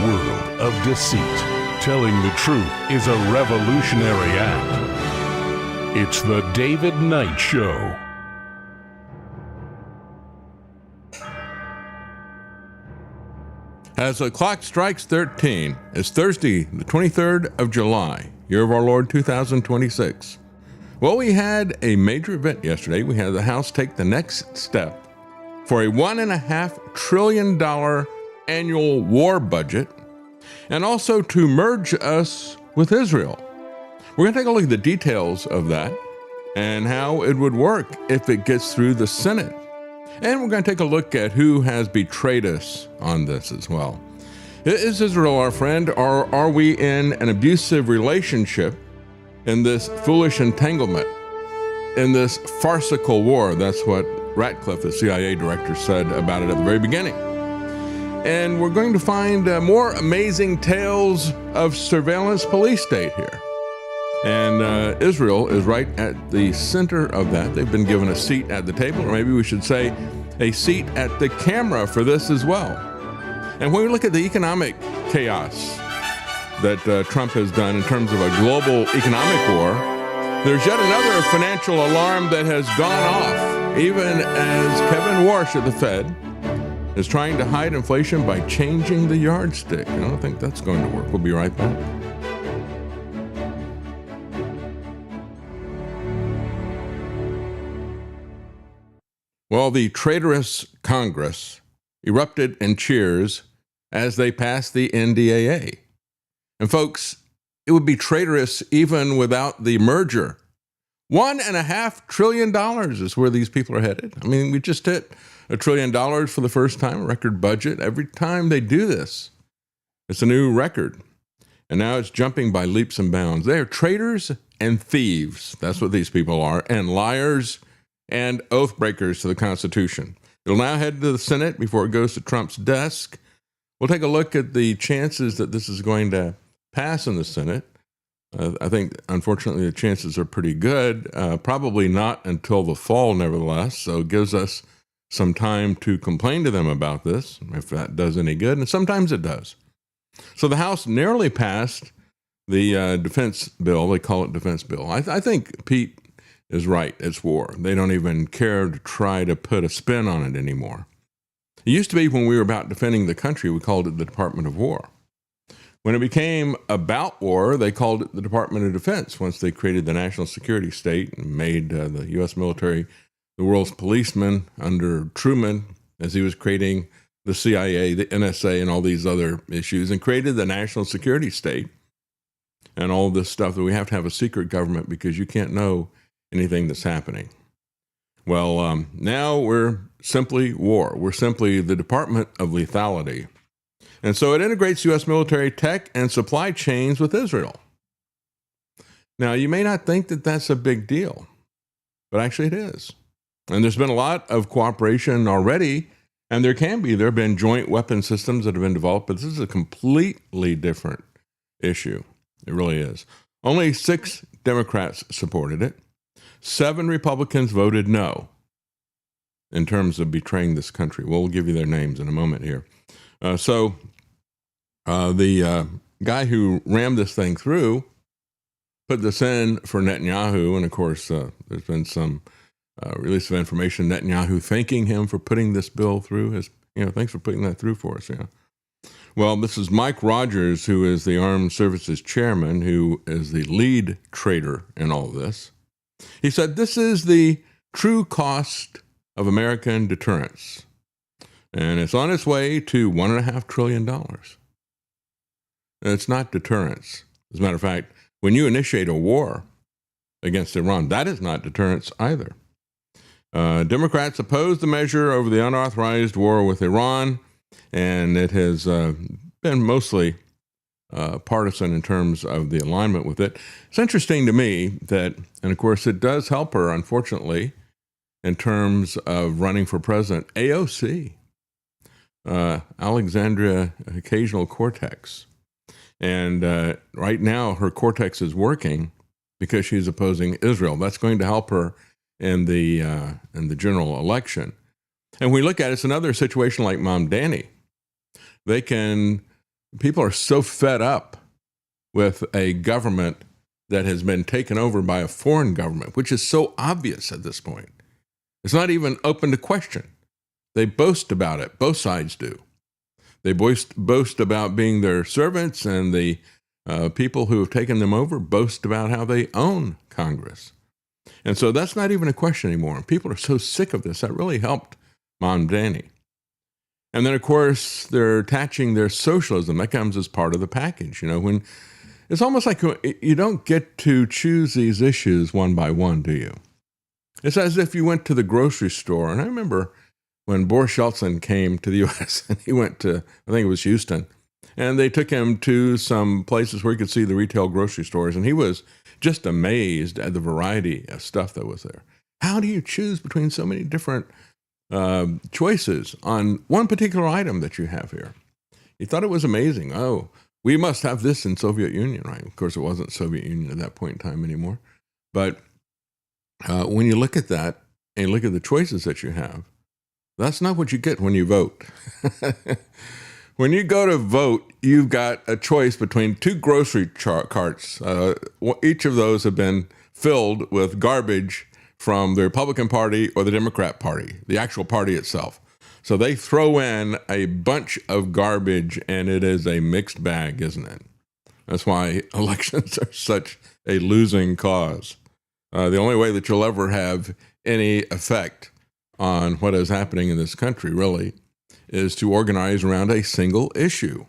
world of deceit, telling the truth is a revolutionary act. It's the David Knight Show. As the clock strikes 13, it's Thursday, the 23rd of July, year of our Lord 2026. Well, we had a major event yesterday. We had the House take the next step for a $1.5 trillion annual war budget and also to merge us with Israel. We're going to take a look at the details of that and how it would work if it gets through the Senate. And we're going to take a look at who has betrayed us on this as well. Is Israel our friend, or are we in an abusive relationship in this foolish entanglement, in this farcical war? That's what Ratcliffe, the CIA director, said about it at the very beginning. And we're going to find more amazing tales of surveillance police state here. And Israel is right at the center of that. They've been given a seat at the table, or maybe we should say a seat at the camera for this as well. And when we look at the economic chaos that Trump has done in terms of a global economic war, there's yet another financial alarm that has gone off, even as Kevin Warsh at the Fed is trying to hide inflation by changing the yardstick. I don't think that's going to work. We'll be right back. Well, the traitorous Congress erupted in cheers as they passed the NDAA. And folks, it would be traitorous even without the merger. $1.5 trillion is where these people are headed. I mean, we just hit $1 trillion for the first time, a record budget. Every time they do this, it's a new record. And now it's jumping by leaps and bounds. They are traitors and thieves. That's what these people are. And liars and oath breakers to the Constitution. It'll now head to the Senate before it goes to Trump's desk. We'll take a look at the chances that this is going to pass in the Senate. I think, unfortunately, the chances are pretty good. Probably not until the fall, nevertheless. So it gives us some time to complain to them about this, if that does any good. And sometimes it does. So the House narrowly passed the defense bill. They call it defense bill. I think Pete is right. It's war. They don't even care to try to put a spin on it anymore. It used to be when we were about defending the country, we called it the Department of War. When it became about war, they called it the Department of Defense once they created the national security state and made the U.S. military the world's policeman under Truman as he was creating the CIA, the NSA, and all these other issues, and created the national security state and all this stuff that we have to have a secret government because you can't know anything that's happening. Well, now we're simply war. We're simply the Department of Lethality. And so it integrates U.S. military tech and supply chains with Israel. Now, you may not think that that's a big deal, but actually it is. And there's been a lot of cooperation already, and there have been joint weapon systems that have been developed, but this is a completely different issue. It really is. Only 6 Democrats supported it. 7 Republicans voted no in terms of betraying this country. We'll give you their names in a moment here. So the guy who rammed this thing through put this in for Netanyahu, and of course there's been some release of information, Netanyahu thanking him for putting this bill through. Thanks for putting that through for us. Yeah. Well, this is Mike Rogers, who is the Armed Services Chairman, who is the lead traitor in all of this. He said, this is the true cost of American deterrence, and it's on its way to $1.5 trillion. And it's not deterrence. As a matter of fact, when you initiate a war against Iran, that is not deterrence either. Democrats oppose the measure over the unauthorized war with Iran, and it has been mostly partisan in terms of the alignment with it. It's interesting to me that, and of course it does help her, unfortunately, in terms of running for president, AOC, Alexandria Ocasio-Cortez. And right now her cortex is working because she's opposing Israel. That's going to help her in the general election. And we look at it, it's another situation like Mamdani. They can people are so fed up with a government that has been taken over by a foreign government, which is so obvious at this point. It's not even open to question. They boast about it. Both sides do. They boast about being their servants, and the people who have taken them over boast about how they own Congress. And so that's not even a question anymore. People are so sick of this. That really helped Mamdani. And then, of course, they're attaching their socialism. That comes as part of the package. You know, when it's almost like you don't get to choose these issues one by one, do you? It's as if you went to the grocery store. And I remember when Boris Yeltsin came to the U.S., and he went to, I think it was Houston, and they took him to some places where he could see the retail grocery stores, and he was just amazed at the variety of stuff that was there. How do you choose between so many different choices on one particular item that you have here? He thought it was amazing. Oh, we must have this in Soviet Union, right? Of course, it wasn't Soviet Union at that point in time anymore. But when you look at that and look at the choices that you have, that's not what you get when you vote. When you go to vote, you've got a choice between two grocery carts. Each of those have been filled with garbage from the Republican Party or the Democrat Party, the actual party itself. So they throw in a bunch of garbage, and it is a mixed bag, isn't it? That's why elections are such a losing cause. The only way that you'll ever have any effect on what is happening in this country, really, is to organize around a single issue.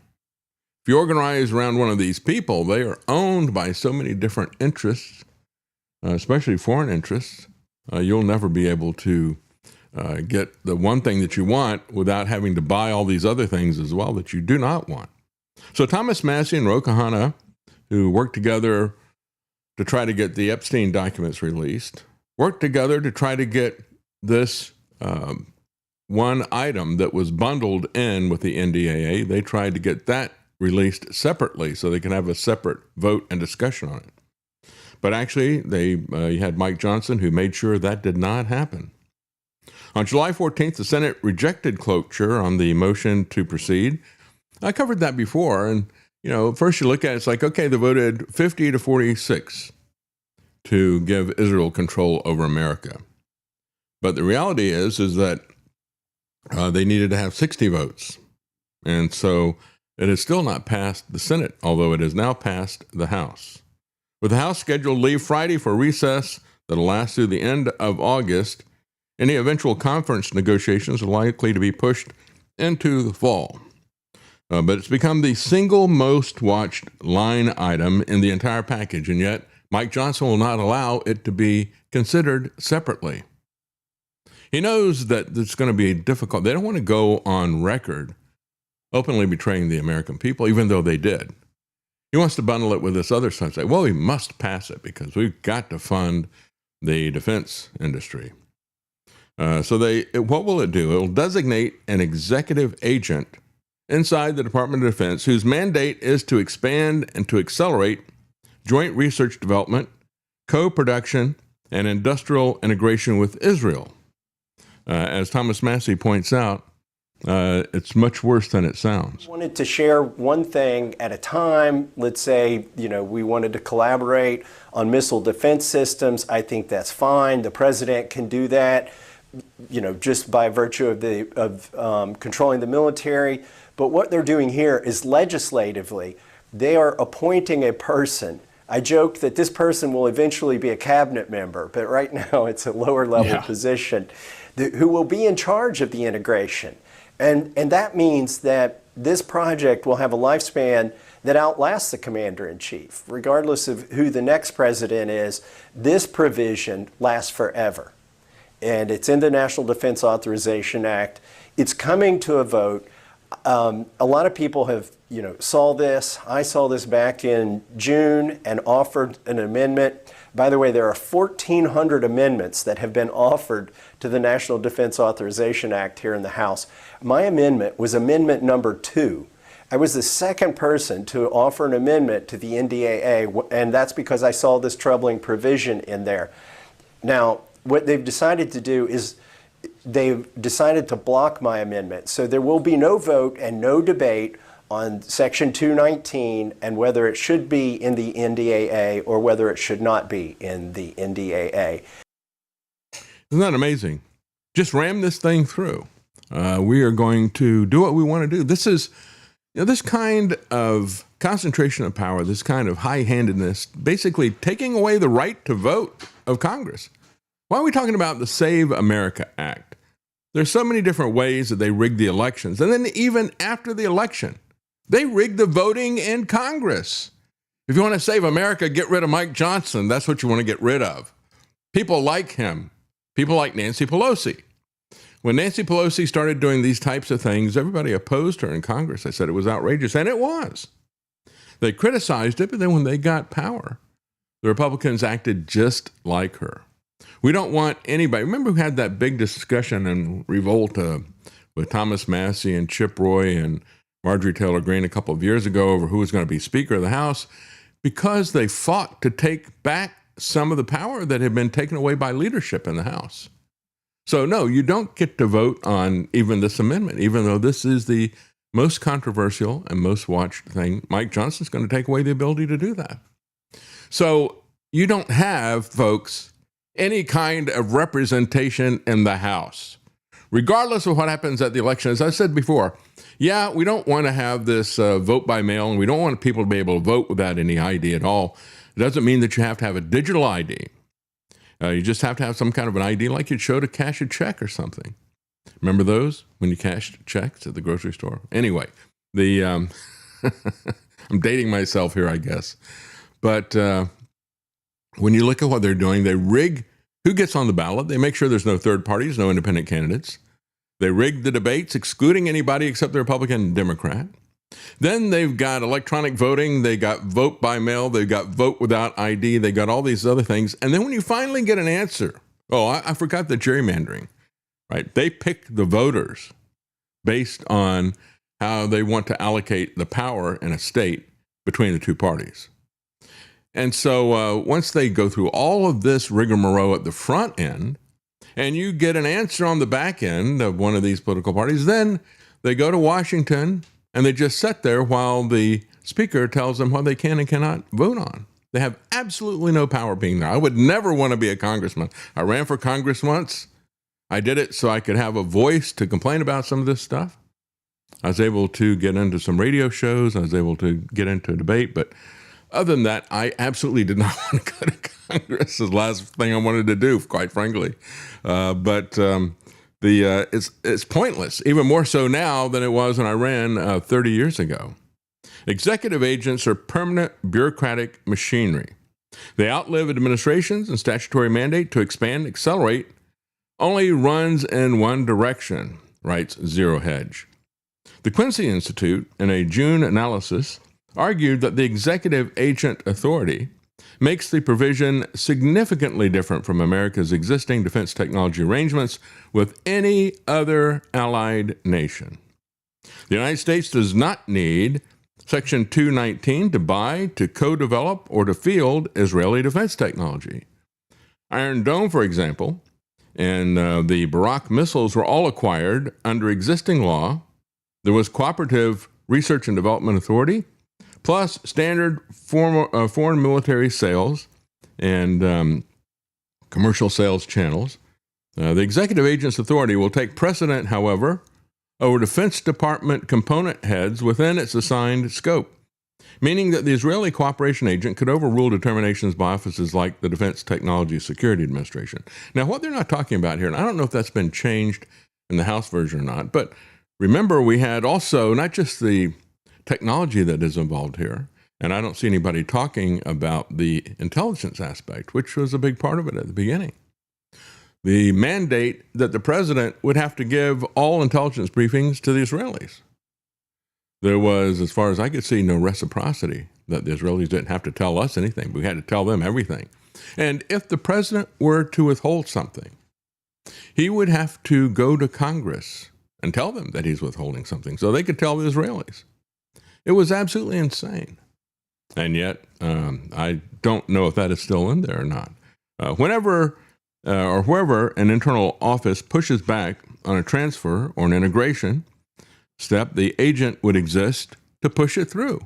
If you organize around one of these people, they are owned by so many different interests, especially foreign interests. You'll never be able to get the one thing that you want without having to buy all these other things as well that you do not want. So Thomas Massie and Ro Khanna, who worked together to try to get the Epstein documents released, worked together to try to get this one item that was bundled in with the NDAA. They tried to get that released separately so they can have a separate vote and discussion on it. But actually, you had Mike Johnson, who made sure that did not happen. On July 14th, the Senate rejected cloture on the motion to proceed. I covered that before, and first you look at it, it's like, okay, they voted 50 to 46 to give Israel control over America. But the reality is that they needed to have 60 votes. And so it has still not passed the Senate, although it has now passed the House. With the House scheduled to leave Friday for recess that'll last through the end of August, any eventual conference negotiations are likely to be pushed into the fall. But it's become the single most watched line item in the entire package, and yet Mike Johnson will not allow it to be considered separately. He knows that it's going to be difficult. They don't want to go on record openly betraying the American people, even though they did. He wants to bundle it with this other stuff. Say, well, we must pass it because we've got to fund the defense industry. So what will it do? It will designate an executive agent inside the Department of Defense whose mandate is to expand and to accelerate joint research development, co-production, and industrial integration with Israel. As Thomas Massie points out, it's much worse than it sounds. Wanted to share one thing at a time. Let's say, we wanted to collaborate on missile defense systems. I think that's fine. The president can do that, just by virtue of controlling the military. But what they're doing here is legislatively, they are appointing a person. I joked that this person will eventually be a cabinet member, but right now it's a lower level position, who will be in charge of the integration. And that means that this project will have a lifespan that outlasts the commander-in-chief. Regardless of who the next president is, this provision lasts forever. And it's in the National Defense Authorization Act. It's coming to a vote. A lot of people have, saw this. I saw this back in June and offered an amendment. By the way, there are 1,400 amendments that have been offered to the National Defense Authorization Act here in the House. My amendment was amendment number 2. I was the second person to offer an amendment to the NDAA, and that's because I saw this troubling provision in there. Now, what they've decided to do is they've decided to block my amendment. So there will be no vote and no debate on Section 219 and whether it should be in the NDAA or whether it should not be in the NDAA. Isn't that amazing? Just ram this thing through. We are going to do what we want to do. This is, this kind of concentration of power, this kind of high-handedness, basically taking away the right to vote of Congress. Why are we talking about the Save America Act? There's so many different ways that they rig the elections. And then even after the election, they rig the voting in Congress. If you want to save America, get rid of Mike Johnson. That's what you want to get rid of. People like him. People like Nancy Pelosi. When Nancy Pelosi started doing these types of things, everybody opposed her in Congress. They said it was outrageous, and it was. They criticized it, but then when they got power, the Republicans acted just like her. We don't want anybody. Remember we had that big discussion in Revolta with Thomas Massie and Chip Roy and Marjorie Taylor Greene a couple of years ago over who was going to be Speaker of the House, because they fought to take back some of the power that had been taken away by leadership in the House. So no, you don't get to vote on even this amendment, even though this is the most controversial and most watched thing. Mike Johnson's going to take away the ability to do that. So you don't have, folks, any kind of representation in the House, regardless of what happens at the election. As I said before, yeah, we don't want to have this vote by mail, and we don't want people to be able to vote without any ID at all. It doesn't mean that you have to have a digital ID. You just have to have some kind of an ID like you'd show to cash a check or something. Remember those when you cashed checks at the grocery store? Anyway, I'm dating myself here, I guess. But when you look at what they're doing, they rig who gets on the ballot. They make sure there's no third parties, no independent candidates. They rig the debates, excluding anybody except the Republican and Democrat. Then they've got electronic voting. They got vote by mail. They've got vote without ID. They got all these other things. And then when you finally get an answer, I forgot the gerrymandering, right? They pick the voters based on how they want to allocate the power in a state between the two parties. And so once they go through all of this rigmarole at the front end, and you get an answer on the back end of one of these political parties, then they go to Washington and they just sit there while the speaker tells them what they can and cannot vote on. They have absolutely no power being there. I would never want to be a congressman. I ran for Congress once. I did it so I could have a voice to complain about some of this stuff. I was able to get into some radio shows. I was able to get into a debate. But other than that, I absolutely did not want to go to Congress. It's the last thing I wanted to do, quite frankly. It's pointless, even more so now than it was when I ran 30 years ago. Executive agents are permanent bureaucratic machinery. They outlive administrations and statutory mandate to expand, accelerate, only runs in one direction, writes Zero Hedge. The Quincy Institute, in a June analysis, argued that the executive agent authority makes the provision significantly different from America's existing defense technology arrangements with any other allied nation. The United States does not need Section 219 to buy, to co-develop, or to field Israeli defense technology. Iron Dome, for example, and the Barak missiles were all acquired under existing law. There was Cooperative Research and Development Authority, plus standard foreign military sales and commercial sales channels. The executive agent's authority will take precedent, however, over Defense Department component heads within its assigned scope, meaning that the Israeli cooperation agent could overrule determinations by offices like the Defense Technology Security Administration. Now, what they're not talking about here, and I don't know if that's been changed in the House version or not, but remember we had also not just the technology that is involved here, and I don't see anybody talking about the intelligence aspect, which was a big part of it at the beginning. The mandate that the president would have to give all intelligence briefings to the Israelis. There was, as far as I could see, no reciprocity, that the Israelis didn't have to tell us anything. We had to tell them everything. And if the president were to withhold something, he would have to go to Congress and tell them that he's withholding something so they could tell the Israelis. It was absolutely insane. And yet, I don't know if that is still in there or not. Whenever or wherever an internal office pushes back on a transfer or an integration step, the agent would exist to push it through.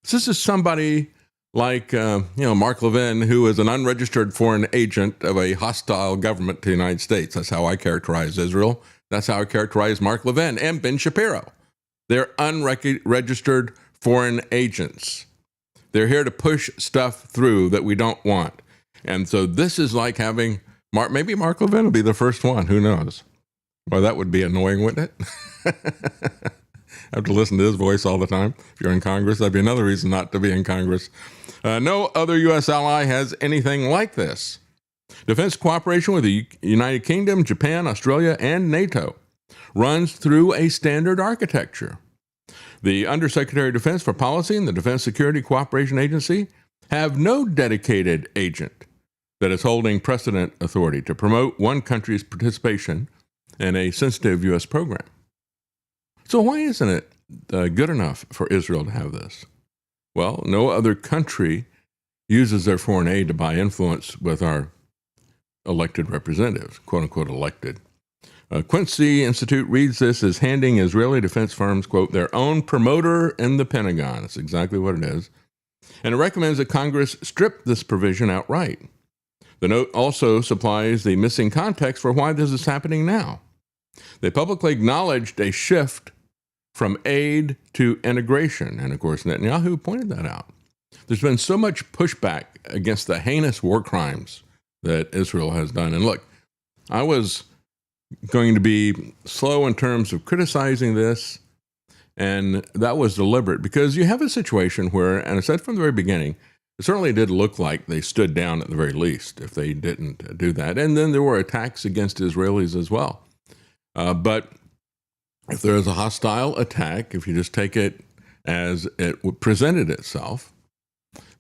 So this is somebody like, Mark Levin, who is an unregistered foreign agent of a hostile government to the United States. That's how I characterize Israel. That's how I characterize Mark Levin and Ben Shapiro. They're unregistered foreign agents. They're here to push stuff through that we don't want. And so this is like having maybe Mark Levin will be the first one. Who knows? Well, that would be annoying, wouldn't it? I have to listen to his voice all the time. If you're in Congress, that'd be another reason not to be in Congress. No other U.S. ally has anything like this. Defense cooperation with the United Kingdom, Japan, Australia, and NATO runs through a standard architecture. The Undersecretary of Defense for Policy and the Defense Security Cooperation Agency have no dedicated agent that is holding precedent authority to promote one country's participation in a sensitive U.S. program. So why isn't it good enough for Israel to have this? Well, no other country uses their foreign aid to buy influence with our elected representatives, quote unquote elected. Quincy Institute reads this as handing Israeli defense firms, quote, their own promoter in the Pentagon. That's exactly what it is. And it recommends that Congress strip this provision outright. The note also supplies the missing context for why this is happening now. They publicly acknowledged a shift from aid to integration. And of course, Netanyahu pointed that out. There's been so much pushback against the heinous war crimes that Israel has done. And look, I was going to be slow in terms of criticizing this, and that was deliberate because you have a situation where, and I said from the very beginning, it certainly did look like they stood down at the very least if they didn't do that. And then there were attacks against Israelis as well. But if there is a hostile attack, if you just take it as it presented itself,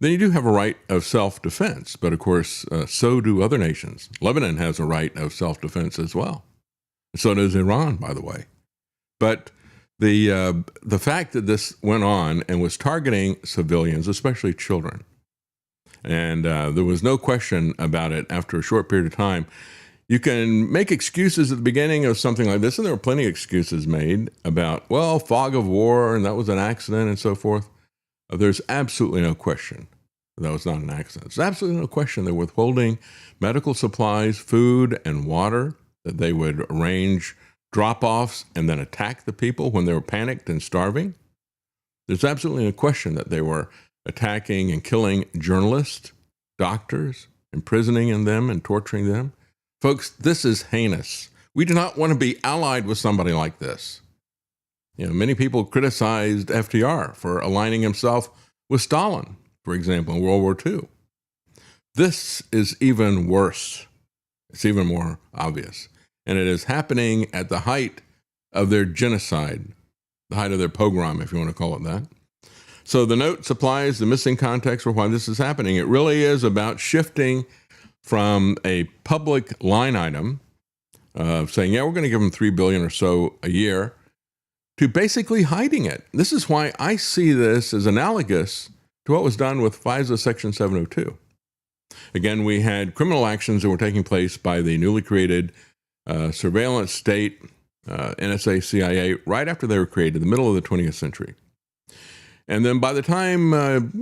then you do have a right of self-defense. But of course, so do other nations. Lebanon has a right of self-defense as well. So does Iran, by the way. But the fact that this went on and was targeting civilians, especially children, and there was no question about it after a short period of time. You can make excuses at the beginning of something like this, and there were plenty of excuses made about, well, fog of war, and that was an accident and so forth. There's absolutely no question that was not an accident. There's absolutely no question they're withholding medical supplies, food, and water, that they would arrange drop-offs and then attack the people when they were panicked and starving. There's absolutely no question that they were attacking and killing journalists, doctors, imprisoning them and torturing them. Folks, this is heinous. We do not want to be allied with somebody like this. Many people criticized FDR for aligning himself with Stalin, for example, in World War II. This is even worse. It's even more obvious. And it is happening at the height of their genocide, the height of their pogrom, if you want to call it that. So the note supplies the missing context for why this is happening. It really is about shifting from a public line item saying, yeah, we're going to give them $3 billion or so a year, to basically hiding it. This is why I see this as analogous to what was done with FISA Section 702. Again, we had criminal actions that were taking place by the newly created surveillance state, NSA, CIA, right after they were created, the middle of the 20th century. And then by the time,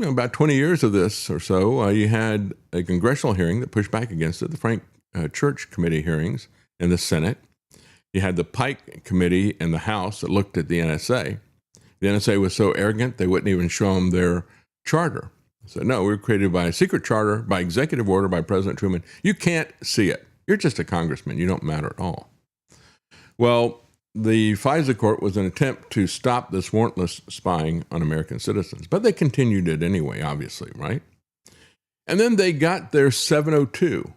about 20 years of this or so, you had a congressional hearing that pushed back against it, the Frank Church Committee hearings in the Senate. You had the Pike Committee in the House that looked at the NSA. The NSA was so arrogant, they wouldn't even show them their charter. So no, we were created by a secret charter, by executive order by President Truman. You can't see it. You're just a congressman. You don't matter at all. Well, the FISA court was an attempt to stop this warrantless spying on American citizens, but they continued it anyway, obviously, right? And then they got their 702,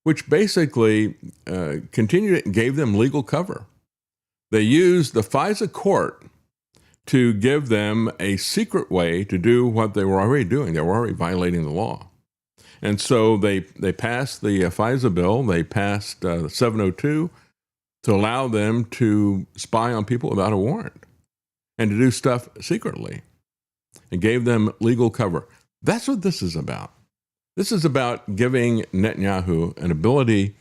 which basically continued and gave them legal cover. They used the FISA court to give them a secret way to do what they were already doing. They were already violating the law. And so they passed the FISA bill. They passed the 702 to allow them to spy on people without a warrant and to do stuff secretly, and gave them legal cover. That's what this is about. This is about giving Netanyahu an ability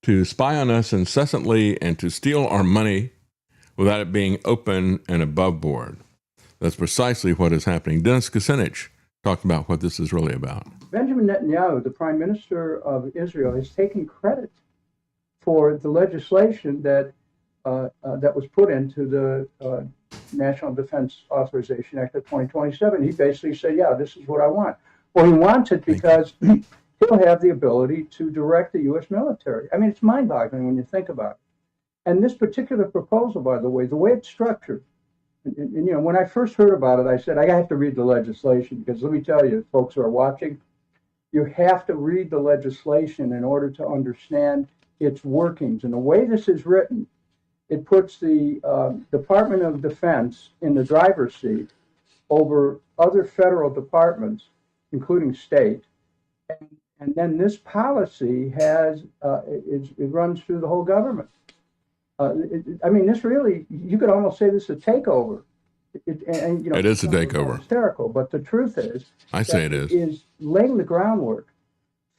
to spy on us incessantly and to steal our money without it being open and above board. That's precisely what is happening. Dennis Kucinich talked about what this is really about. Benjamin Netanyahu, the prime minister of Israel, has taken credit for the legislation that was put into the National Defense Authorization Act of 2027. He basically said, yeah, this is what I want. Well, he wants it because he'll have the ability to direct the U.S. military. I mean, it's mind-boggling when you think about it. And this particular proposal, by the way it's structured, and, you know, when I first heard about it, I said, I have to read the legislation, because let me tell you, folks who are watching, you have to read the legislation in order to understand its workings. And the way this is written, it puts the Department of Defense in the driver's seat over other federal departments, including state. And then this policy it runs through the whole government. I mean, this really, you could almost say this is a takeover. It is a takeover. Hysterical, but the truth is, I say it is laying the groundwork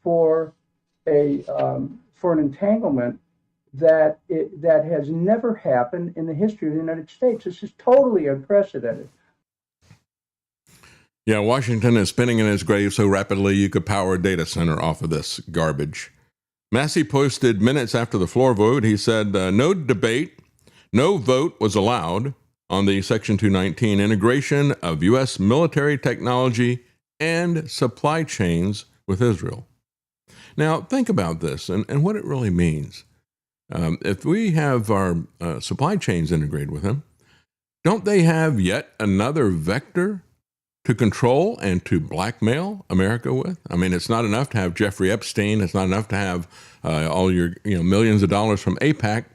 for an entanglement that has never happened in the history of the United States. This is totally unprecedented. Yeah, Washington is spinning in his grave so rapidly you could power a data center off of this garbage. Massey posted minutes after the floor vote. He said, no debate, no vote was allowed on the Section 219 integration of U.S. military technology and supply chains with Israel. Now, think about this and what it really means. If we have our supply chains integrated with them, don't they have yet another vector to control and to blackmail America with? I mean, it's not enough to have Jeffrey Epstein. It's not enough to have all your millions of dollars from AIPAC.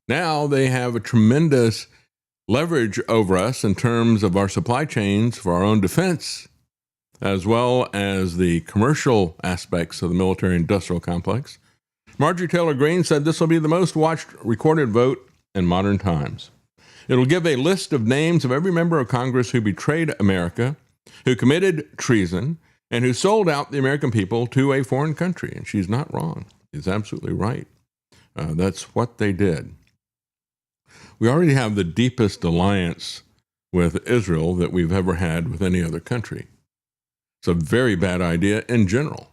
Now they have a tremendous leverage over us in terms of our supply chains for our own defense, as well as the commercial aspects of the military-industrial complex. Marjorie Taylor Greene said this will be the most watched recorded vote in modern times. It'll give a list of names of every member of Congress who betrayed America, who committed treason, and who sold out the American people to a foreign country. And she's not wrong. She's absolutely right. That's what they did. We already have the deepest alliance with Israel that we've ever had with any other country. It's a very bad idea in general.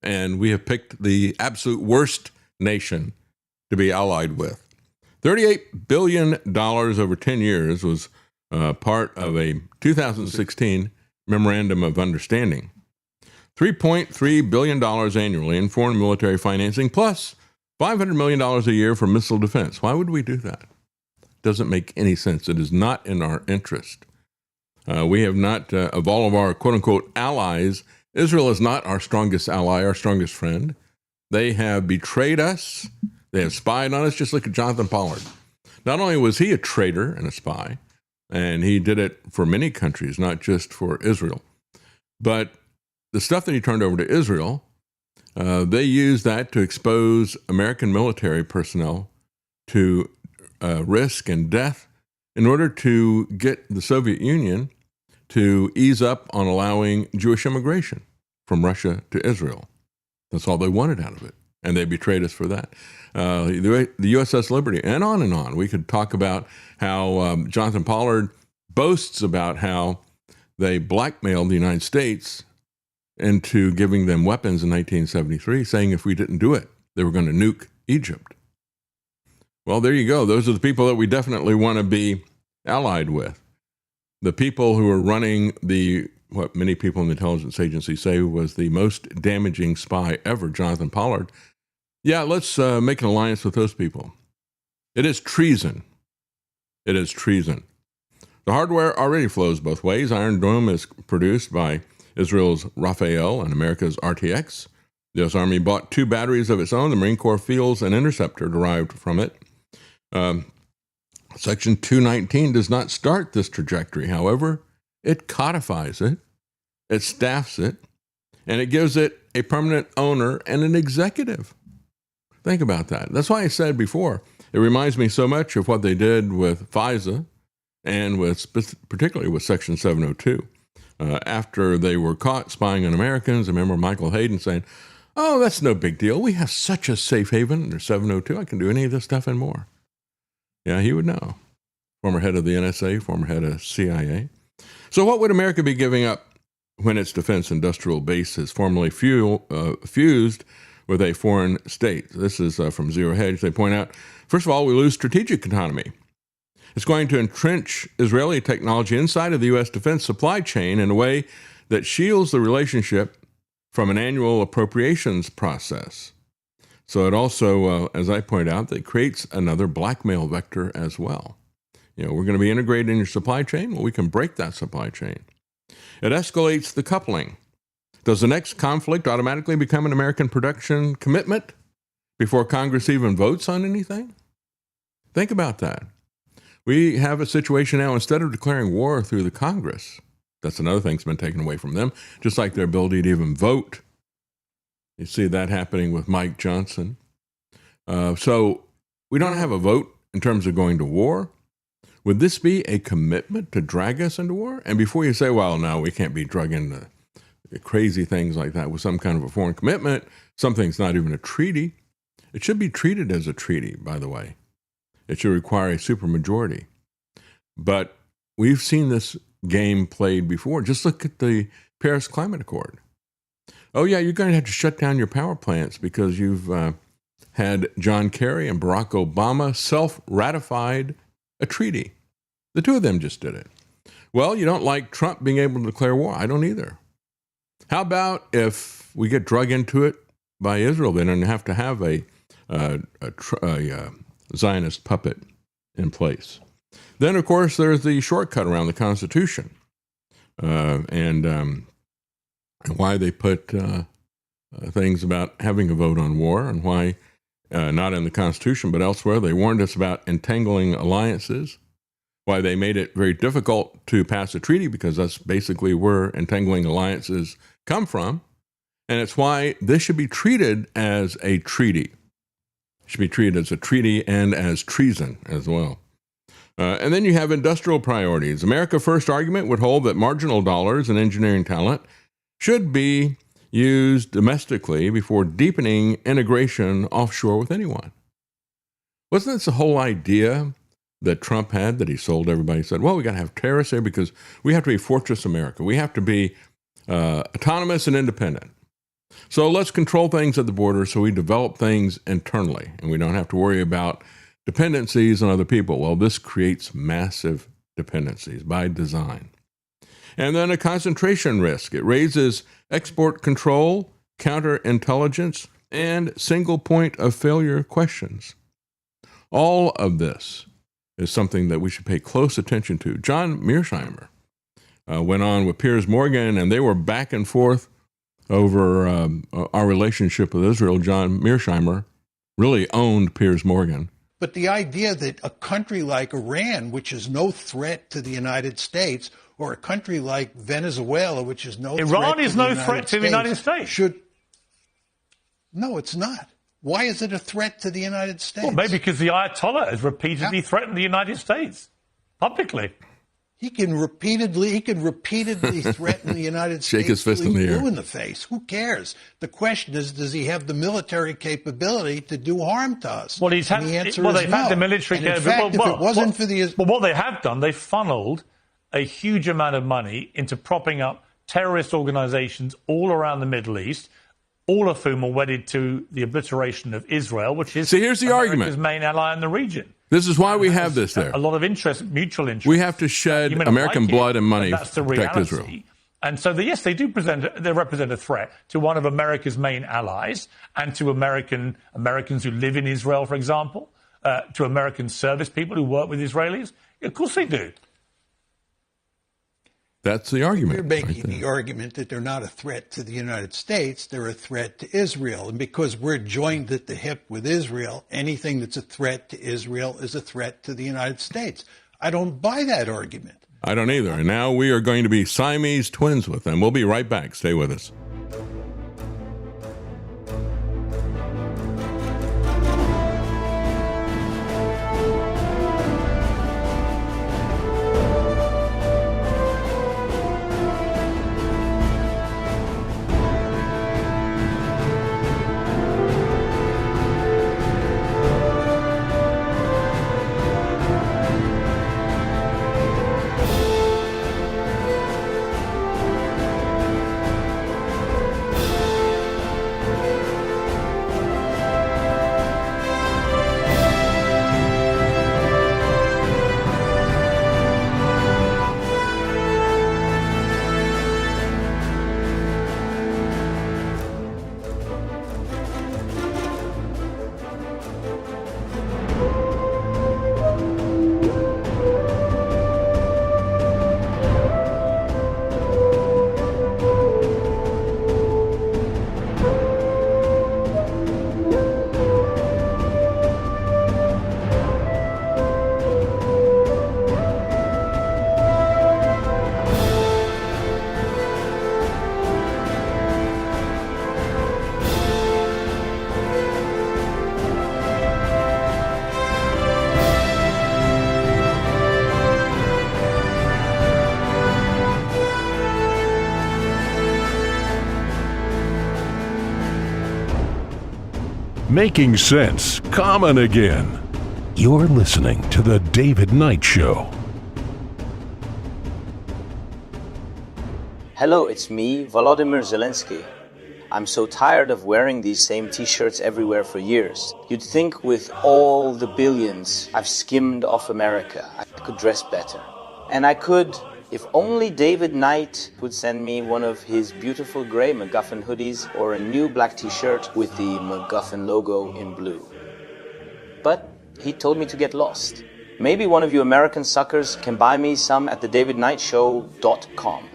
And we have picked the absolute worst nation to be allied with. $38 billion over 10 years was part of a 2016 Memorandum of Understanding. $3.3 billion annually in foreign military financing, plus $500 million a year for missile defense. Why would we do that? Doesn't make any sense. It is not in our interest. We have not, of all of our quote-unquote allies, Israel is not our strongest ally, our strongest friend. They have betrayed us. They have spied on us. Just look at Jonathan Pollard. Not only was he a traitor and a spy, and he did it for many countries, not just for Israel, but the stuff that he turned over to Israel, they used that to expose American military personnel to risk and death in order to get the Soviet Union to ease up on allowing Jewish immigration from Russia to Israel. That's all they wanted out of it. And they betrayed us for that. The USS Liberty, and on and on. We could talk about how Jonathan Pollard boasts about how they blackmailed the United States into giving them weapons in 1973, saying if we didn't do it, they were going to nuke Egypt. Well, there you go. Those are the people that we definitely want to be allied with. The people who are running what many people in the intelligence agency say was the most damaging spy ever, Jonathan Pollard. Yeah, let's make an alliance with those people. It is treason. It is treason. The hardware already flows both ways. Iron Dome is produced by Israel's Rafael and America's RTX. The U.S. Army bought 2 batteries of its own. The Marine Corps fields an interceptor derived from it. Section 219 does not start this trajectory. However, it codifies it, it staffs it, and it gives it a permanent owner and an executive. Think about that. That's why I said before, it reminds me so much of what they did with FISA and particularly with Section 702. After they were caught spying on Americans, I remember Michael Hayden saying, oh, that's no big deal. We have such a safe haven under 702. I can do any of this stuff and more. Yeah, he would know. Former head of the NSA, former head of CIA. So what would America be giving up when its defense industrial base is formally fused with a foreign state? This is from Zero Hedge. They point out, first of all, we lose strategic autonomy. It's going to entrench Israeli technology inside of the U.S. defense supply chain in a way that shields the relationship from an annual appropriations process. So it also, as I point out, that creates another blackmail vector as well. We're going to be integrated in your supply chain. Well, we can break that supply chain. It escalates the coupling. Does the next conflict automatically become an American production commitment before Congress even votes on anything? Think about that. We have a situation now, instead of declaring war through the Congress, that's another thing that's been taken away from them, just like their ability to even vote. You see that happening with Mike Johnson. So we don't have a vote in terms of going to war. Would this be a commitment to drag us into war? And before you say, well, no, we can't be drug into crazy things like that with some kind of a foreign commitment, something's not even a treaty. It should be treated as a treaty, by the way. It should require a supermajority. But we've seen this game played before. Just look at the Paris Climate Accord. Oh, yeah, you're going to have to shut down your power plants because you've had John Kerry and Barack Obama self-ratified a treaty. The two of them just did it. Well, you don't like Trump being able to declare war. I don't either. How about if we get drug into it by Israel then and have to have a Zionist puppet in place? Then, of course, there's the shortcut around the Constitution and why they put things about having a vote on war and why not in the Constitution but elsewhere. They warned us about entangling alliances, why they made it very difficult to pass a treaty because that's basically where entangling alliances come from. And it's why this should be treated as a treaty. It should be treated as a treaty and as treason as well. And then you have industrial priorities. America First argument would hold that marginal dollars and engineering talent should be used domestically before deepening integration offshore with anyone. Wasn't this the whole idea that Trump had that he sold everybody? He said, well, we got to have terrorists there because we have to be Fortress America. We have to be autonomous and independent. So let's control things at the border so we develop things internally and we don't have to worry about dependencies on other people. Well, this creates massive dependencies by design. And then a concentration risk. It raises export control, counterintelligence, and single point of failure questions. All of this is something that we should pay close attention to. John Mearsheimer went on with Piers Morgan, and they were back and forth over our relationship with Israel. John Mearsheimer really owned Piers Morgan. But the idea that a country like Iran, which is no threat to the United States, or a country like Venezuela, which is no Iran is no threat to the United States. No, it's not. Why is it a threat to the United States? Well, maybe because the Ayatollah has repeatedly threatened the United States publicly. He can repeatedly threaten the United States. Shake his fist in the air. Blue in the face. Who cares? The question is, does he have the military capability to do harm to us? Well, they've had the military capability. If it wasn't for the... But what they have done, they funneled a huge amount of money into propping up terrorist organizations all around the Middle East, all of whom are wedded to the obliteration of Israel, which is here's the America's main ally in the region. This is why we have this there. A lot of interest, mutual interest. We have to shed American blood and money to protect Israel. And so, yes, they represent a threat to one of America's main allies and to Americans who live in Israel, for example, to American service people who work with Israelis. Of course they do. That's the argument. You're making the argument that they're not a threat to the United States, they're a threat to Israel. And because we're joined at the hip with Israel, anything that's a threat to Israel is a threat to the United States. I don't buy that argument. I don't either. And now we are going to be Siamese twins with them. We'll be right back. Stay with us. making sense common again. You're listening to The David Knight Show. Hello, it's me, Volodymyr Zelensky. I'm so tired of wearing these same t-shirts everywhere for years. You'd think with all the billions I've skimmed off America, I could dress better. And I could, if only David Knight would send me one of his beautiful gray MacGuffin hoodies or a new black t-shirt with the MacGuffin logo in blue. But he told me to get lost. Maybe one of you American suckers can buy me some at thedavidknightshow.com.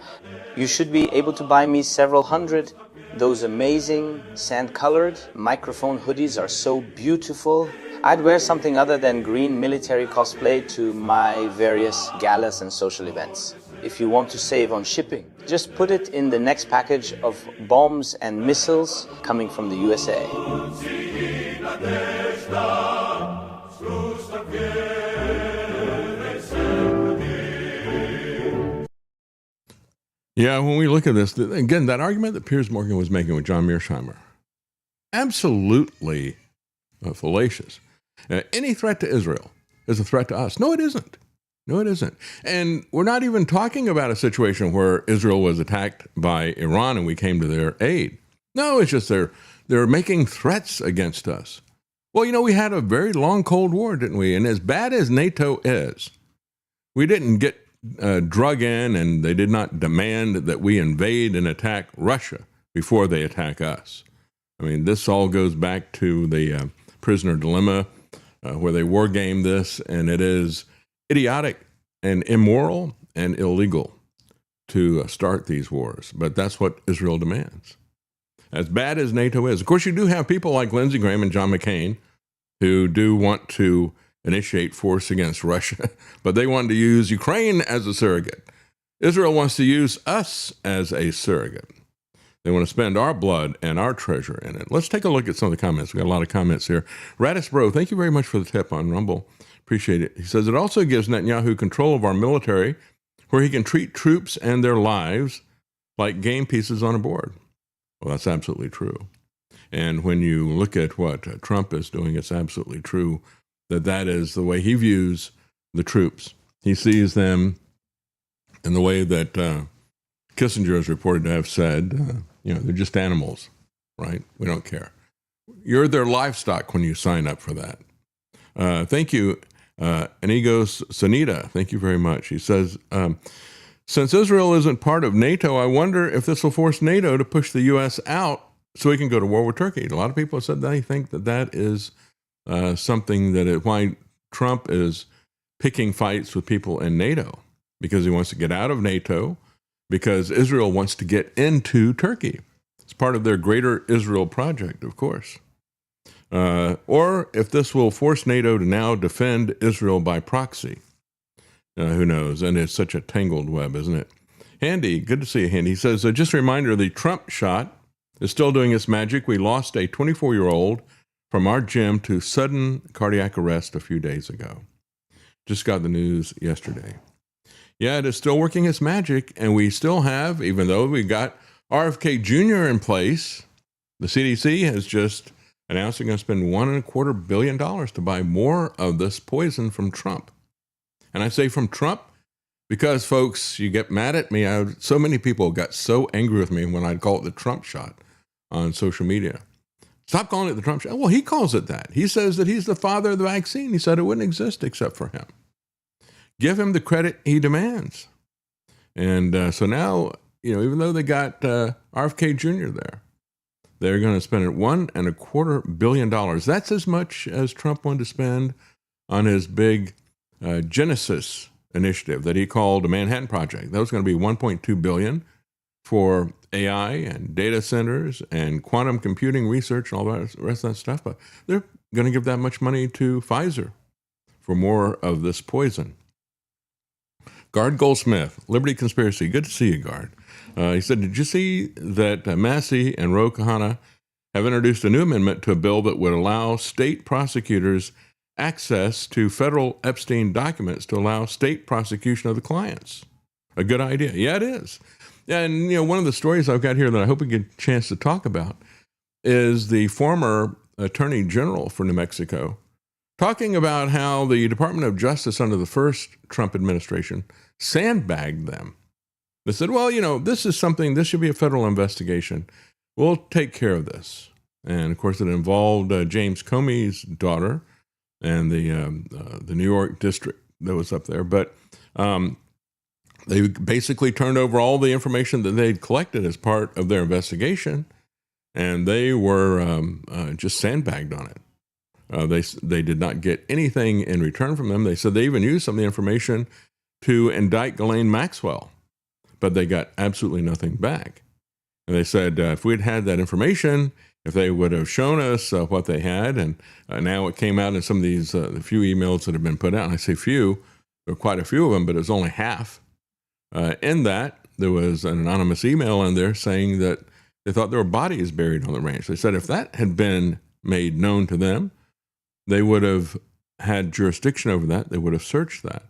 You should be able to buy me several hundred. Those amazing sand-colored microphone hoodies are so beautiful. I'd wear something other than green military cosplay to my various galas and social events. If you want to save on shipping, just put it in the next package of bombs and missiles coming from the USA. Yeah, when we look at this, again, that argument that Piers Morgan was making with John Mearsheimer, absolutely fallacious. Any threat to Israel is a threat to us. No, it isn't. No, it isn't. And we're not even talking about a situation where Israel was attacked by Iran and we came to their aid. No, it's just they're making threats against us. Well, you know, we had a very long Cold War, didn't we? And as bad as NATO is, we didn't get drug in, and they did not demand that we invade and attack Russia before they attack us. I mean, this all goes back to the prisoner dilemma, where they war game this, and it is idiotic and immoral and illegal to start these wars. But that's what Israel demands. As bad as NATO is. Of course, you do have people like Lindsey Graham and John McCain who do want to initiate force against Russia, but they want to use Ukraine as a surrogate. Israel wants to use us as a surrogate. They want to spend our blood and our treasure in it. Let's take a look at some of the comments. We've got a lot of comments here. Radis Bro, thank you very much for the tip on Rumble. Appreciate it. He says, it also gives Netanyahu control of our military, where he can treat troops and their lives like game pieces on a board. Well, that's absolutely true. And when you look at what Trump is doing, it's absolutely true that is the way he views the troops. He sees them in the way that Kissinger is reported to have said, they're just animals, right? We don't care. You're their livestock when you sign up for that. Thank you, Anigos Sanita. Thank you very much. He says, since Israel isn't part of NATO, I wonder if this will force NATO to push the U.S. out so we can go to war with Turkey. A lot of people have said they think that is something why Trump is picking fights with people in NATO, because he wants to get out of NATO, because Israel wants to get into Turkey. It's part of their greater Israel project, of course. Or if this will force NATO to now defend Israel by proxy. Who knows? And it's such a tangled web, isn't it? Handy, good to see you, Handy. He says, just a reminder, the Trump shot is still doing its magic. We lost a 24-year-old from our gym to sudden cardiac arrest a few days ago. Just got the news yesterday. Yeah, it is still working its magic, and we still have, even though we got RFK Jr. in place, the CDC has just announced they're going to spend $1.25 billion to buy more of this poison from Trump. And I say from Trump because, folks, you get mad at me. So many people got so angry with me when I'd call it the Trump shot on social media. Stop calling it the Trump shot. Well, he calls it that. He says that he's the father of the vaccine. He said it wouldn't exist except for him. Give him the credit he demands. And so now, even though they got RFK Jr. there, they're going to spend $1.25 billion. That's as much as Trump wanted to spend on his big Genesis initiative that he called the Manhattan Project. That was going to be $1.2 billion for AI and data centers and quantum computing research and all the rest of that stuff. But they're going to give that much money to Pfizer for more of this poison. Gard Goldsmith, Liberty Conspiracy. Good to see you, Gard. He said, did you see that Massey and Ro Khanna have introduced a new amendment to a bill that would allow state prosecutors access to federal Epstein documents to allow state prosecution of the clients? A good idea. Yeah, it is. And, one of the stories I've got here that I hope we get a chance to talk about is the former Attorney General for New Mexico, talking about how the Department of Justice under the first Trump administration sandbagged them. They said, well, this should be a federal investigation. We'll take care of this. And of course, it involved James Comey's daughter and the New York district that was up there. But they basically turned over all the information that they'd collected as part of their investigation, and they were just sandbagged on it. They did not get anything in return from them. They said they even used some of the information to indict Ghislaine Maxwell, but they got absolutely nothing back. And they said if we'd had that information, if they would have shown us what they had, and now it came out in some of these the few emails that have been put out, and I say few, there were quite a few of them, but it was only half. In that, there was an anonymous email in there saying that they thought there were bodies buried on the ranch. They said if that had been made known to them, they would have had jurisdiction over that. They would have searched that.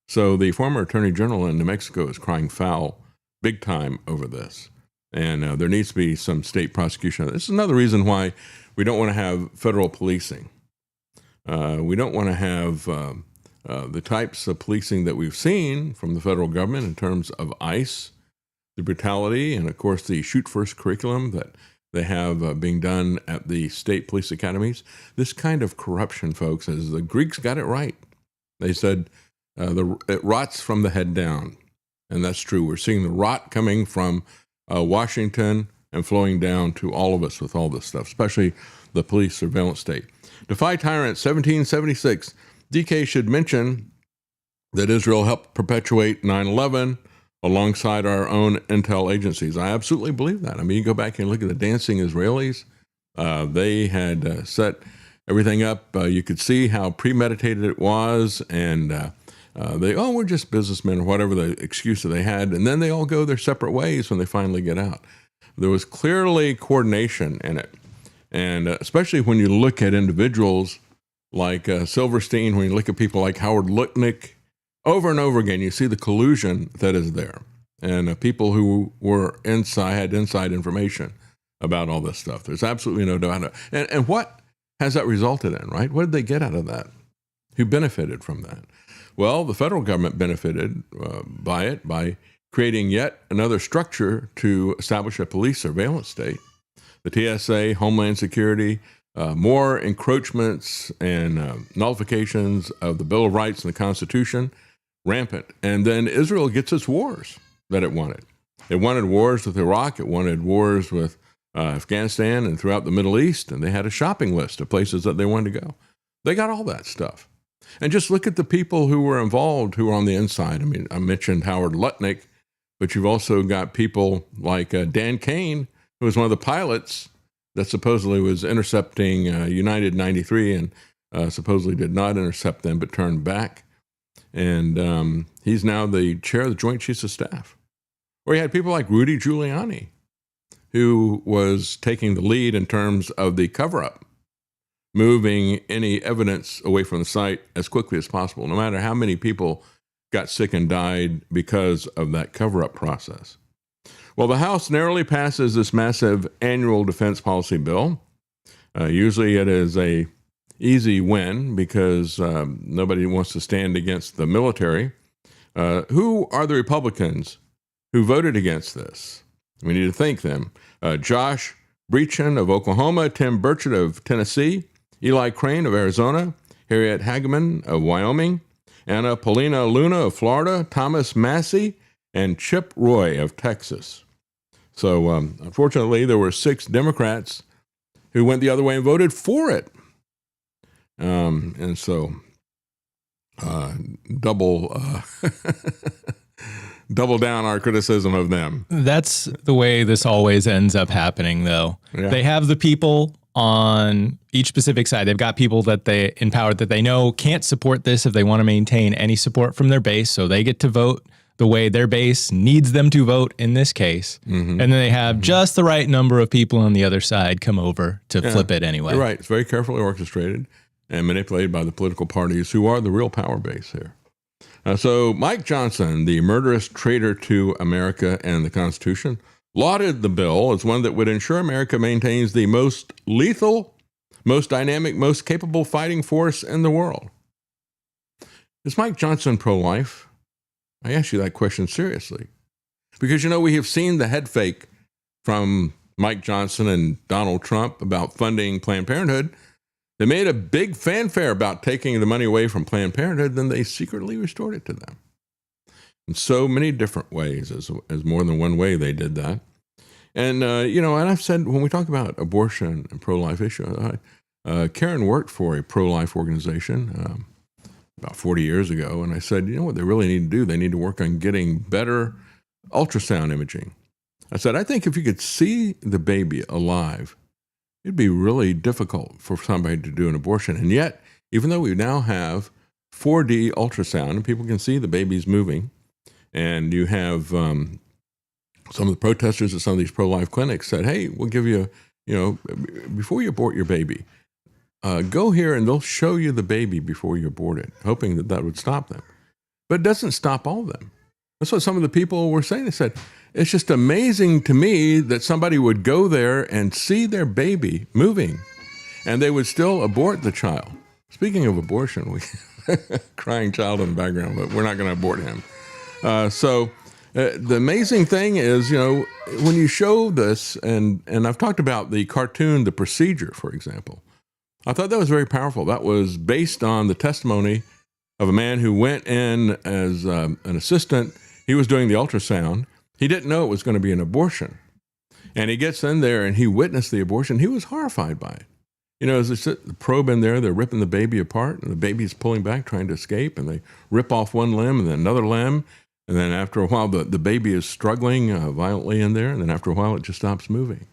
So the former Attorney General in New Mexico is crying foul big time over this. And there needs to be some state prosecution. This is another reason why we don't want to have federal policing. We don't want to have the types of policing that we've seen from the federal government in terms of ICE, the brutality, and of course the Shoot First curriculum that they have being done at the state police academies. This kind of corruption, folks, as the Greeks got it right. They said it rots from the head down. And that's true. We're seeing the rot coming from Washington and flowing down to all of us with all this stuff, especially the police surveillance state. Defy Tyrant 1776. DK should mention that Israel helped perpetuate 9/11 alongside our own intel agencies. I absolutely believe that. I mean, you go back and look at the dancing Israelis. They had set everything up. You could see how premeditated it was, and we're just businessmen or whatever the excuse that they had, and then they all go their separate ways when they finally get out. There was clearly coordination in it, and especially when you look at individuals like Silverstein, when you look at people like Howard Lutnick, over and over again, you see the collusion that is there, and people who were had inside information about all this stuff. There's absolutely no doubt. And what has that resulted in, right? What did they get out of that? Who benefited from that? Well, the federal government benefited by it by creating yet another structure to establish a police surveillance state. The TSA, Homeland Security, more encroachments and nullifications of the Bill of Rights and the Constitution, rampant. And then Israel gets its wars that it wanted. It wanted wars with Iraq. It wanted wars with Afghanistan and throughout the Middle East. And they had a shopping list of places that they wanted to go. They got all that stuff. And just look at the people who were involved, who were on the inside. I mean, I mentioned Howard Lutnick, but you've also got people like Dan Kane, who was one of the pilots that supposedly was intercepting United 93 and supposedly did not intercept them, but turned back. And he's now the chair of the Joint Chiefs of Staff. Or you had people like Rudy Giuliani, who was taking the lead in terms of the cover-up, moving any evidence away from the site as quickly as possible, no matter how many people got sick and died because of that cover-up process. Well, the House narrowly passes this massive annual defense policy bill. Usually it is a easy win because nobody wants to stand against the military. Who are the Republicans who voted against this? We need to thank them. Josh Breachin of Oklahoma, Tim Burchett of Tennessee, Eli Crane of Arizona, Harriet Hageman of Wyoming, Anna Paulina Luna of Florida, Thomas Massey, and Chip Roy of Texas. So, unfortunately, there were 6 Democrats who went the other way and voted for it. And so, double down our criticism of them. That's the way this always ends up happening, though. Yeah. They have the people on each specific side. They've got people that they empowered that they know can't support this if they want to maintain any support from their base, so they get to vote the way their base needs them to vote in this case. Mm-hmm. And then they have just the right number of people on the other side come over to flip it anyway. You're right. It's very carefully orchestrated and manipulated by the political parties who are the real power base here. So Mike Johnson, the murderous traitor to America and the Constitution, lauded the bill as one that would ensure America maintains the most lethal most dynamic, most capable fighting force in the world. Is Mike Johnson pro-life? I ask you that question seriously. Because, we have seen the head fake from Mike Johnson and Donald Trump about funding Planned Parenthood. They made a big fanfare about taking the money away from Planned Parenthood, then they secretly restored it to them. In so many different ways, as more than one way they did that. And, and I've said, when we talk about abortion and pro-life issue, Karen worked for a pro-life organization about 40 years ago, and I said, what they really need to do? They need to work on getting better ultrasound imaging. I said, I think if you could see the baby alive, it'd be really difficult for somebody to do an abortion. And yet, even though we now have 4D ultrasound and people can see the baby's moving, and you have some of the protesters at some of these pro-life clinics said, hey, we'll give you, before you abort your baby, go here and they'll show you the baby before you abort it, hoping that would stop them. But it doesn't stop all of them. That's what some of the people were saying. They said, it's just amazing to me that somebody would go there and see their baby moving, and they would still abort the child. Speaking of abortion, we crying child in the background, but we're not going to abort him. The amazing thing is, when you show this, and I've talked about the cartoon, The Procedure, for example, I thought that was very powerful. That was based on the testimony of a man who went in as an assistant. He was doing the ultrasound. He didn't know it was going to be an abortion. And he gets in there and he witnessed the abortion. He was horrified by it. As they sit the probe in there, they're ripping the baby apart, and the baby's pulling back, trying to escape, and they rip off one limb and then another limb. And then after a while, the baby is struggling violently in there, and then after a while, it just stops moving.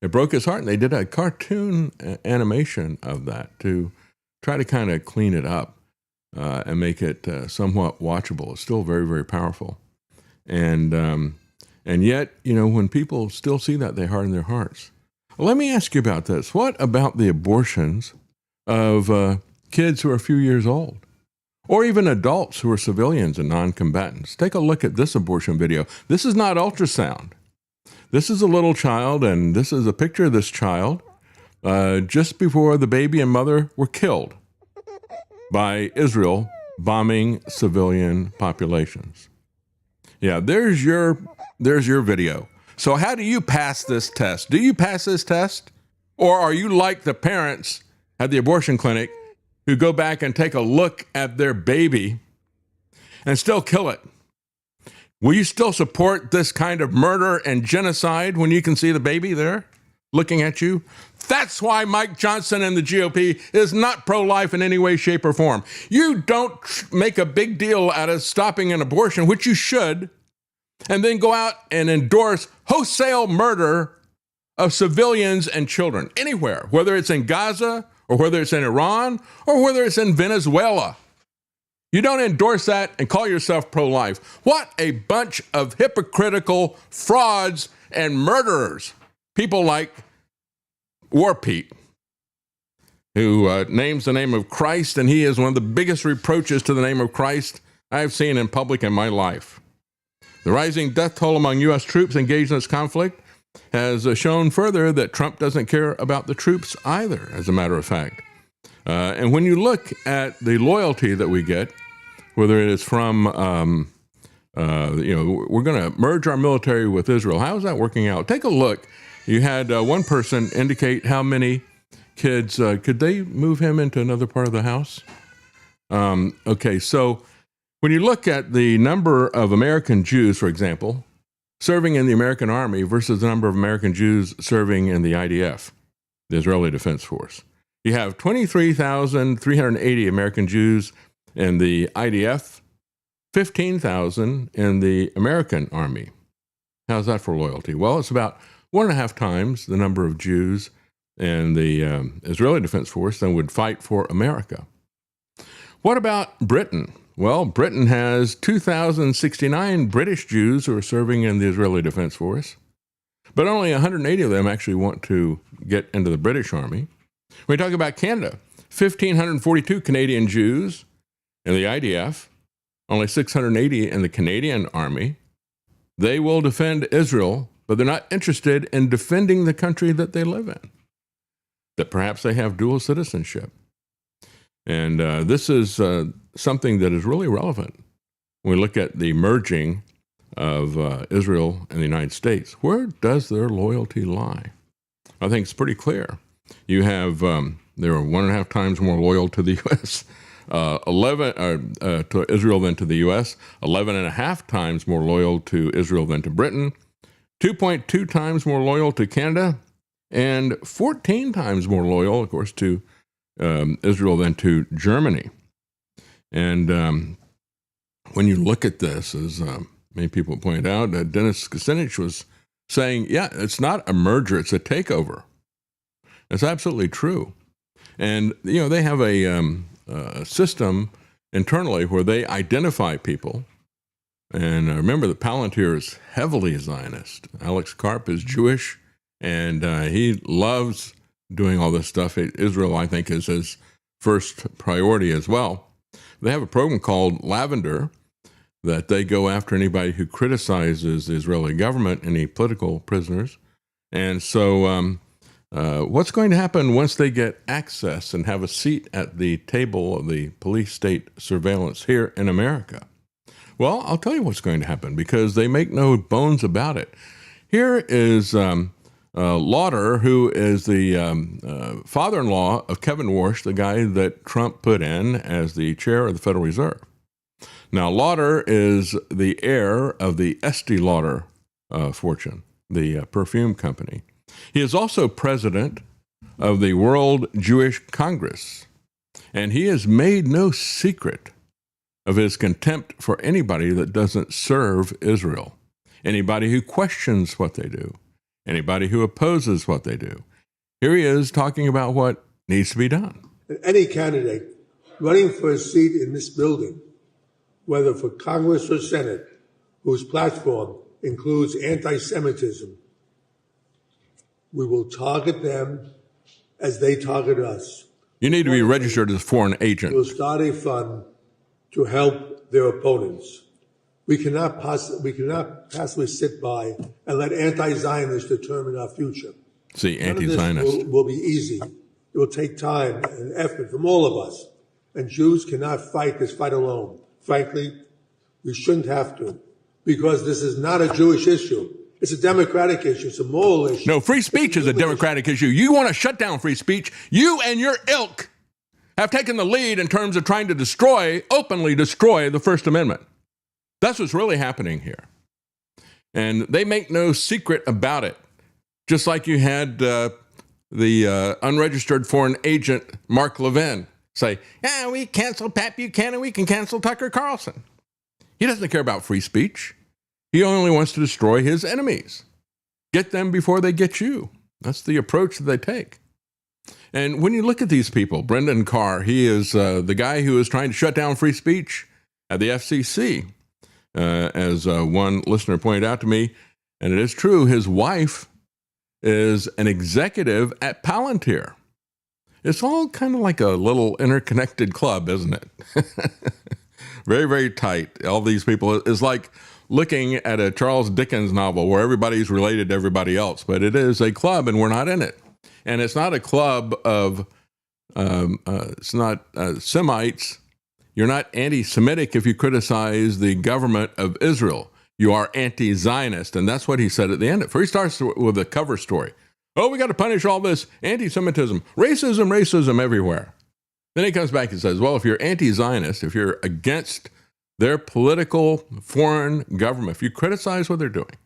It broke his heart, and they did a cartoon animation of that to try to kind of clean it up and make it somewhat watchable. It's still very, very powerful. And yet, when people still see that, they harden their hearts. Well, let me ask you about this. What about the abortions of kids who are a few years old, or even adults who are civilians and non-combatants? Take a look at this abortion video. This is not ultrasound. This is a little child, and this is a picture of this child just before the baby and mother were killed by Israel bombing civilian populations. Yeah, there's your video. So how do you pass this test? Do you pass this test? Or are you like the parents at the abortion clinic who go back and take a look at their baby and still kill it? Will you still support this kind of murder and genocide when you can see the baby there looking at you? That's why Mike Johnson and the GOP is not pro-life in any way, shape, or form. You don't make a big deal out of stopping an abortion, which you should, and then go out and endorse wholesale murder of civilians and children anywhere, whether it's in Gaza or whether it's in Iran or whether it's in Venezuela. You don't endorse that and call yourself pro-life. What a bunch of hypocritical frauds and murderers. People like War Pete, who names the name of Christ, and he is one of the biggest reproaches to the name of Christ I've seen in public in my life. The rising death toll among U.S. troops engaged in this conflict has shown further that Trump doesn't care about the troops either, as a matter of fact. And when you look at the loyalty that we get, whether it is from, we're going to merge our military with Israel. How is that working out? Take a look. You had one person indicate how many kids, could they move him into another part of the house? Okay, so when you look at the number of American Jews, for example, serving in the American Army versus the number of American Jews serving in the IDF, the Israeli Defense Force, you have 23,380 American Jews in the IDF, 15,000 in the American Army. How's that for loyalty? Well, it's about 1.5 times the number of Jews in the Israeli Defense Force than would fight for America. What about Britain? Well, Britain has 2,069 British Jews who are serving in the Israeli Defense Force, but only 180 of them actually want to get into the British Army. When we talk about Canada, 1,542 Canadian Jews in the IDF, only 680 in the Canadian Army. They will defend Israel, but they're not interested in defending the country that they live in. that perhaps they have dual citizenship. And this is something that is really relevant when we look at the merging of Israel and the United States. Where does their loyalty lie? I think it's pretty clear. You have, they are 1.5 times more loyal to the U.S., to Israel than to the U.S., 11.5 times more loyal to Israel than to Britain, 2.2 times more loyal to Canada, and 14 times more loyal, of course, to Israel than to Germany. And when you look at this, as many people point out, Dennis Kucinich was saying, yeah, it's not a merger, it's a takeover. It's absolutely true. And, you know, they have a system internally where they identify people. And remember that Palantir is heavily Zionist. Alex Karp is Jewish, and he loves doing all this stuff. Israel, I think, is his first priority as well. They have a program called Lavender that they go after anybody who criticizes the Israeli government, any political prisoners. And so what's going to happen once they get access and have a seat at the table of the police state surveillance here in America? Well, I'll tell you what's going to happen, because they make no bones about it. Here is Lauder, who is the father-in-law of Kevin Warsh, the guy that Trump put in as the chair of the Federal Reserve. Now, Lauder is the heir of the Estee Lauder fortune, the perfume company. He is also president of the World Jewish Congress, and he has made no secret of his contempt for anybody that doesn't serve Israel, anybody who questions what they do, anybody who opposes what they do. Here he is talking about what needs to be done. Any candidate running for a seat in this building, whether for Congress or Senate, whose platform includes anti-Semitism, we will target them as they target us. You need to be registered as a foreign agent. We'll start a fund to help their opponents. We cannot possibly sit by and let anti-Zionists determine our future. See, None of anti-Zionist. this will be easy. It will take time and effort from all of us. And Jews cannot fight this fight alone. Frankly, we shouldn't have to, because this is not a Jewish issue. It's a democratic issue. It's a moral issue. No, free speech is a democratic issue. You want to shut down free speech. You and your ilk have taken the lead in terms of trying to openly destroy the First Amendment. That's what's really happening here. And they make no secret about it. Just like you had the unregistered foreign agent, Mark Levin, say, yeah, we cancel Pat Buchanan, we can cancel Tucker Carlson. He doesn't care about free speech. He only wants to destroy his enemies. Get them before they get you. That's the approach that they take. And when you look at these people, Brendan Carr, he is the guy who is trying to shut down free speech at the FCC. As one listener pointed out to me, and it is true, his wife is an executive at Palantir. It's all kind of like a little interconnected club, isn't it? Very, very tight. All these people is like looking at a Charles Dickens novel where everybody's related to everybody else, but it is a club and we're not in it. And it's not a club of, it's not Semites. You're not anti-Semitic if you criticize the government of Israel. You are anti-Zionist. And that's what he said at the end. First, he starts with a cover story. Oh, we got to punish all this anti-Semitism, racism everywhere. Then he comes back and says, well, if you're anti-Zionist, if you're against their political foreign government, if you criticize what they're doing,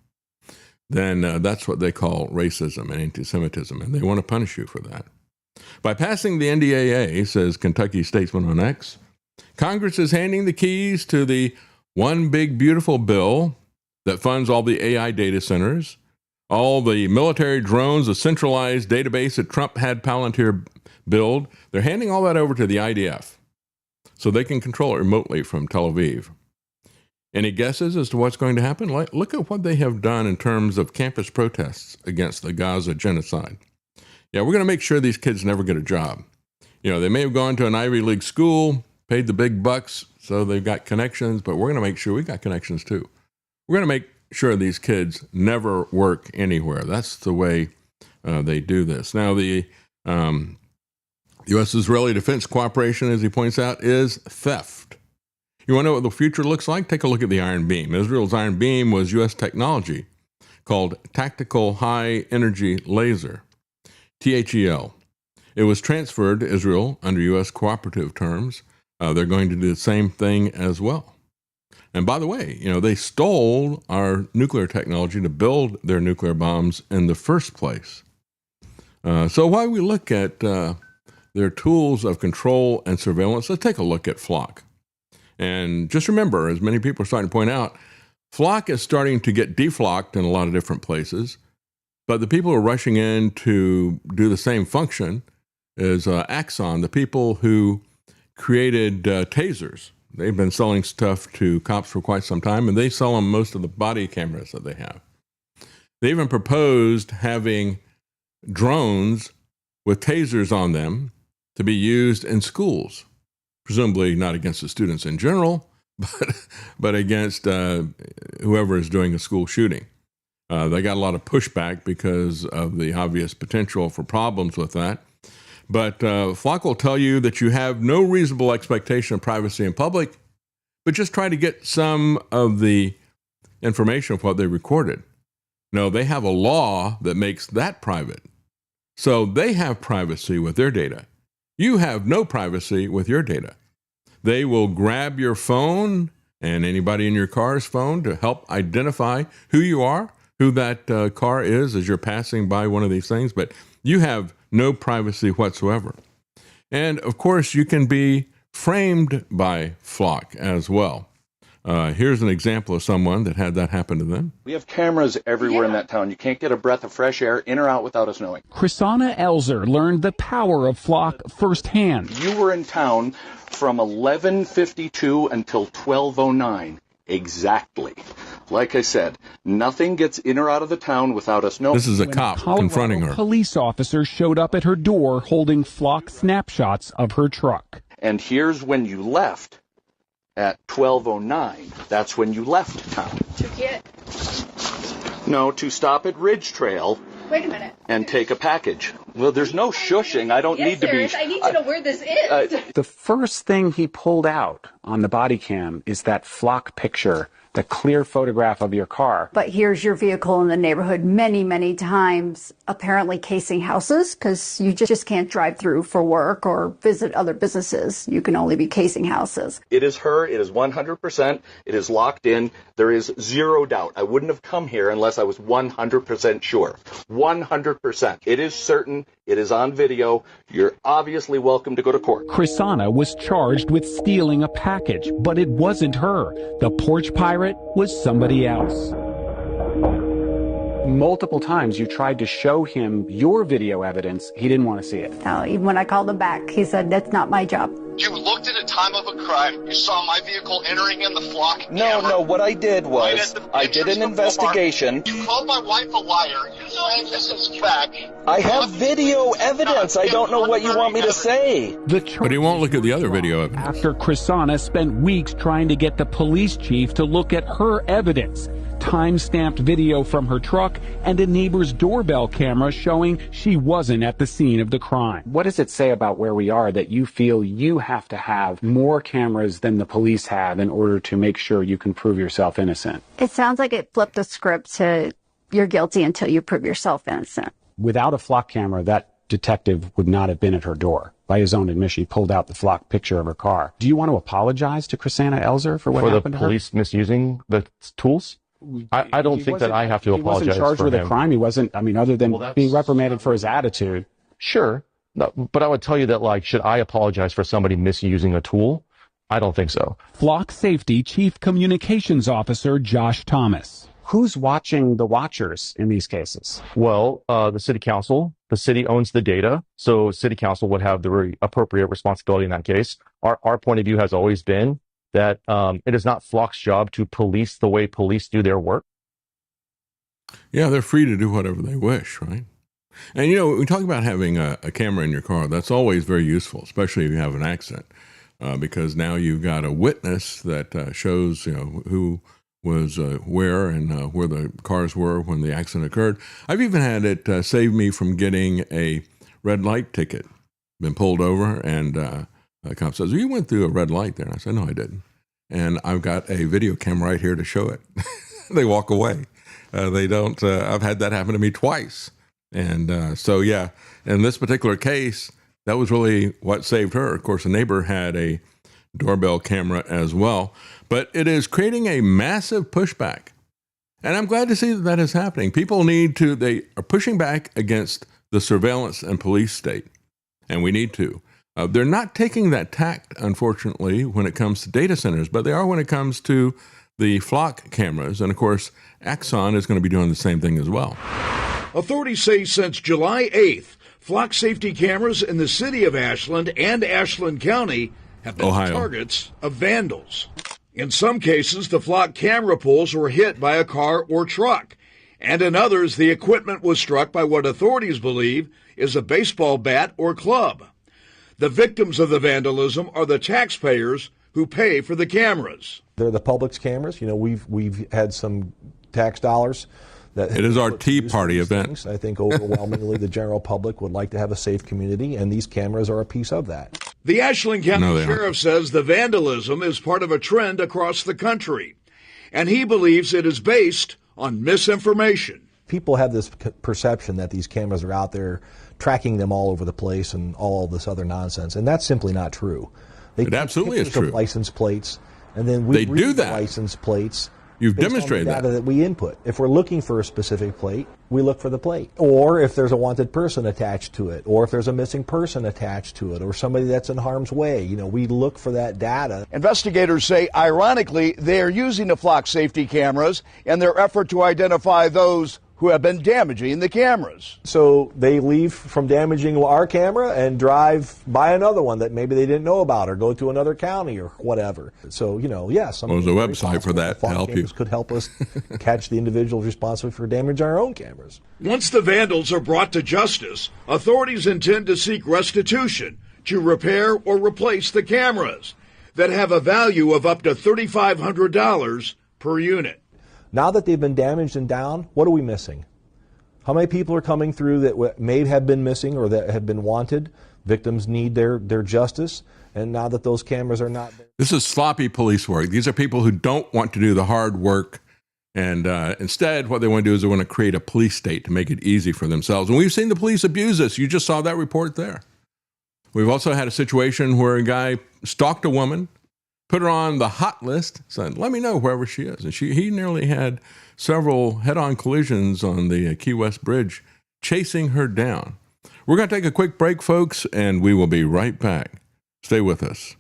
then that's what they call racism and anti-Semitism, and they want to punish you for that. By passing the NDAA, says Kentucky Statesman on X, Congress is handing the keys to the one big beautiful bill that funds all the AI data centers, all the military drones, the centralized database that Trump had Palantir build. They're handing all that over to the IDF so they can control it remotely from Tel Aviv. Any guesses as to what's going to happen? Look at what they have done in terms of campus protests against the Gaza genocide. Yeah, we're going to make sure these kids never get a job. You know, they may have gone to an Ivy League school, paid the big bucks, so they've got connections, but we're going to make sure we got connections too. We're going to make sure these kids never work anywhere. That's the way they do this. Now, the The U.S. Israeli Defense Cooperation, as he points out, is theft. You want to know what the future looks like? Take a look at the Iron Beam. Israel's Iron Beam was U.S. technology called Tactical High Energy Laser, THEL. It was transferred to Israel under U.S. cooperative terms. They're going to do the same thing as well. And by the way, they stole our nuclear technology to build their nuclear bombs in the first place. So while we look at their tools of control and surveillance, let's take a look at Flock. And just remember, as many people are starting to point out, Flock is starting to get deflocked in a lot of different places. But the people who are rushing in to do the same function is Axon, the people who created tasers. They've been selling stuff to cops for quite some time, and they sell them most of the body cameras that they have. They even proposed having drones with tasers on them to be used in schools, presumably not against the students in general, but against whoever is doing a school shooting. They got a lot of pushback because of the obvious potential for problems with that. But Flock will tell you that you have no reasonable expectation of privacy in public, but just try to get some of the information of what they recorded. No, they have a law that makes that private. So they have privacy with their data. You have no privacy with your data. They will grab your phone and anybody in your car's phone to help identify who you are, who that car is as you're passing by one of these things, but you have no privacy whatsoever. And of course, you can be framed by Flock as well. Here's an example of someone that had that happen to them. We have cameras everywhere in that town. You can't get a breath of fresh air in or out without us knowing. Chrisana Elzer learned the power of Flock firsthand. You were in town from 11:52 until 12:09. Exactly. Like I said, nothing gets in or out of the town without us knowing. This is a cop confronting her. Police officer showed up at her door holding Flock snapshots of her truck. And here's when you left at 12:09. That's when you left town. To get? No, to stop at Ridge Trail. Wait a minute. And take a package. Well, there's no shushing. I don't need to be. I need to know where this is. The first thing he pulled out on the body cam is that Flock picture, the clear photograph of your car. But here's your vehicle in the neighborhood many, many times, apparently casing houses, because you just can't drive through for work or visit other businesses. You can only be casing houses. It is her. It is 100%. It is locked in. There is zero doubt. I wouldn't have come here unless I was 100% sure. 100%. It is certain. It is on video. You're obviously welcome to go to court. Chrisana was charged with stealing a package, but it wasn't her. The porch pirate was somebody else. Multiple times you tried to show him your video evidence. He didn't want to see it. No, even when I called him back, he said, that's not my job. You looked at a time of a crime. You saw my vehicle entering in the Flock. No, what I did was I did an investigation. You called my wife a liar. You saying this is fact. I have video evidence. I don't know what you want me to say. But he won't look at the other video evidence. After Chrisana spent weeks trying to get the police chief to look at her evidence. Time-stamped video from her truck and a neighbor's doorbell camera showing she wasn't at the scene of the crime. What does it say about where we are that you feel you have to have more cameras than the police have in order to make sure you can prove yourself innocent? It sounds like it flipped the script to you're guilty until you prove yourself innocent. Without a Flock camera, that detective would not have been at her door. By his own admission, he pulled out the Flock picture of her car. Do you want to apologize to Chrisana Elzer for what happened to her? For the police misusing the tools? I don't think that I have to apologize for him. He wasn't charged with a crime. He wasn't, other than being reprimanded for his attitude. Sure. No, but I would tell you that, should I apologize for somebody misusing a tool? I don't think so. Flock Safety Chief Communications Officer Josh Thomas. Who's watching the watchers in these cases? Well, the city council. The city owns the data, so city council would have the appropriate responsibility in that case. Our point of view has always been that it is not Flock's job to police the way police do their work. Yeah, they're free to do whatever they wish, right? And, we talk about having a camera in your car. That's always very useful, especially if you have an accident, because now you've got a witness that shows, who was where and where the cars were when the accident occurred. I've even had it save me from getting a red light ticket, been pulled over, and the cop says, "You went through a red light there." And I said, "No, I didn't." And I've got a video camera right here to show it. They walk away. They don't. I've had that happen to me twice. And so, yeah, in this particular case, that was really what saved her. Of course, a neighbor had a doorbell camera as well. But it is creating a massive pushback. And I'm glad to see that is happening. People they are pushing back against the surveillance and police state. And we need to. They're not taking that tact, unfortunately, when it comes to data centers, but they are when it comes to the flock cameras. And of course, Axon is going to be doing the same thing as well. Authorities say since July 8th, flock safety cameras in the city of Ashland and Ashland County have been targets of vandals. In some cases, the flock camera poles were hit by a car or truck, and in others, the equipment was struck by what authorities believe is a baseball bat or club. The victims of the vandalism are the taxpayers who pay for the cameras. They're the public's cameras. You know, we've had some tax dollars. It is our Tea Party event. I think overwhelmingly the general public would like to have a safe community, and these cameras are a piece of that. The Ashland County Sheriff says the vandalism is part of a trend across the country, and he believes it is based on misinformation. People have this perception that these cameras are out there tracking them all over the place and all this other nonsense, and that's simply not true. It absolutely is true. License plates, and then we read the license plates. You've demonstrated that. Data that we input. If we're looking for a specific plate, we look for the plate. Or if there's a wanted person attached to it, or if there's a missing person attached to it, or somebody that's in harm's way, you know, we look for that data. Investigators say, ironically, they are using the flock safety cameras in their effort to identify those who have been damaging the cameras. So they leave from damaging our camera and drive by another one that maybe they didn't know about, or go to another county or whatever. So, you know, yes. There's a website for that to help you. Could help us catch the individuals responsible for damaging our own cameras. Once the vandals are brought to justice, authorities intend to seek restitution to repair or replace the cameras that have a value of up to $3,500 per unit. Now that they've been damaged and down, what are we missing? How many people are coming through that may have been missing or that have been wanted? Victims need their justice, and now that those cameras are not there. This is sloppy police work. These are people who don't want to do the hard work, and instead what they want to do is they want to create a police state to make it easy for themselves. And we've seen the police abuse this. You just saw that report there. We've also had a situation where a guy stalked a woman, put her on the hot list, said, "Let me know wherever she is." And he nearly had several head-on collisions on the Key West Bridge, chasing her down. We're going to take a quick break, folks, and we will be right back. Stay with us.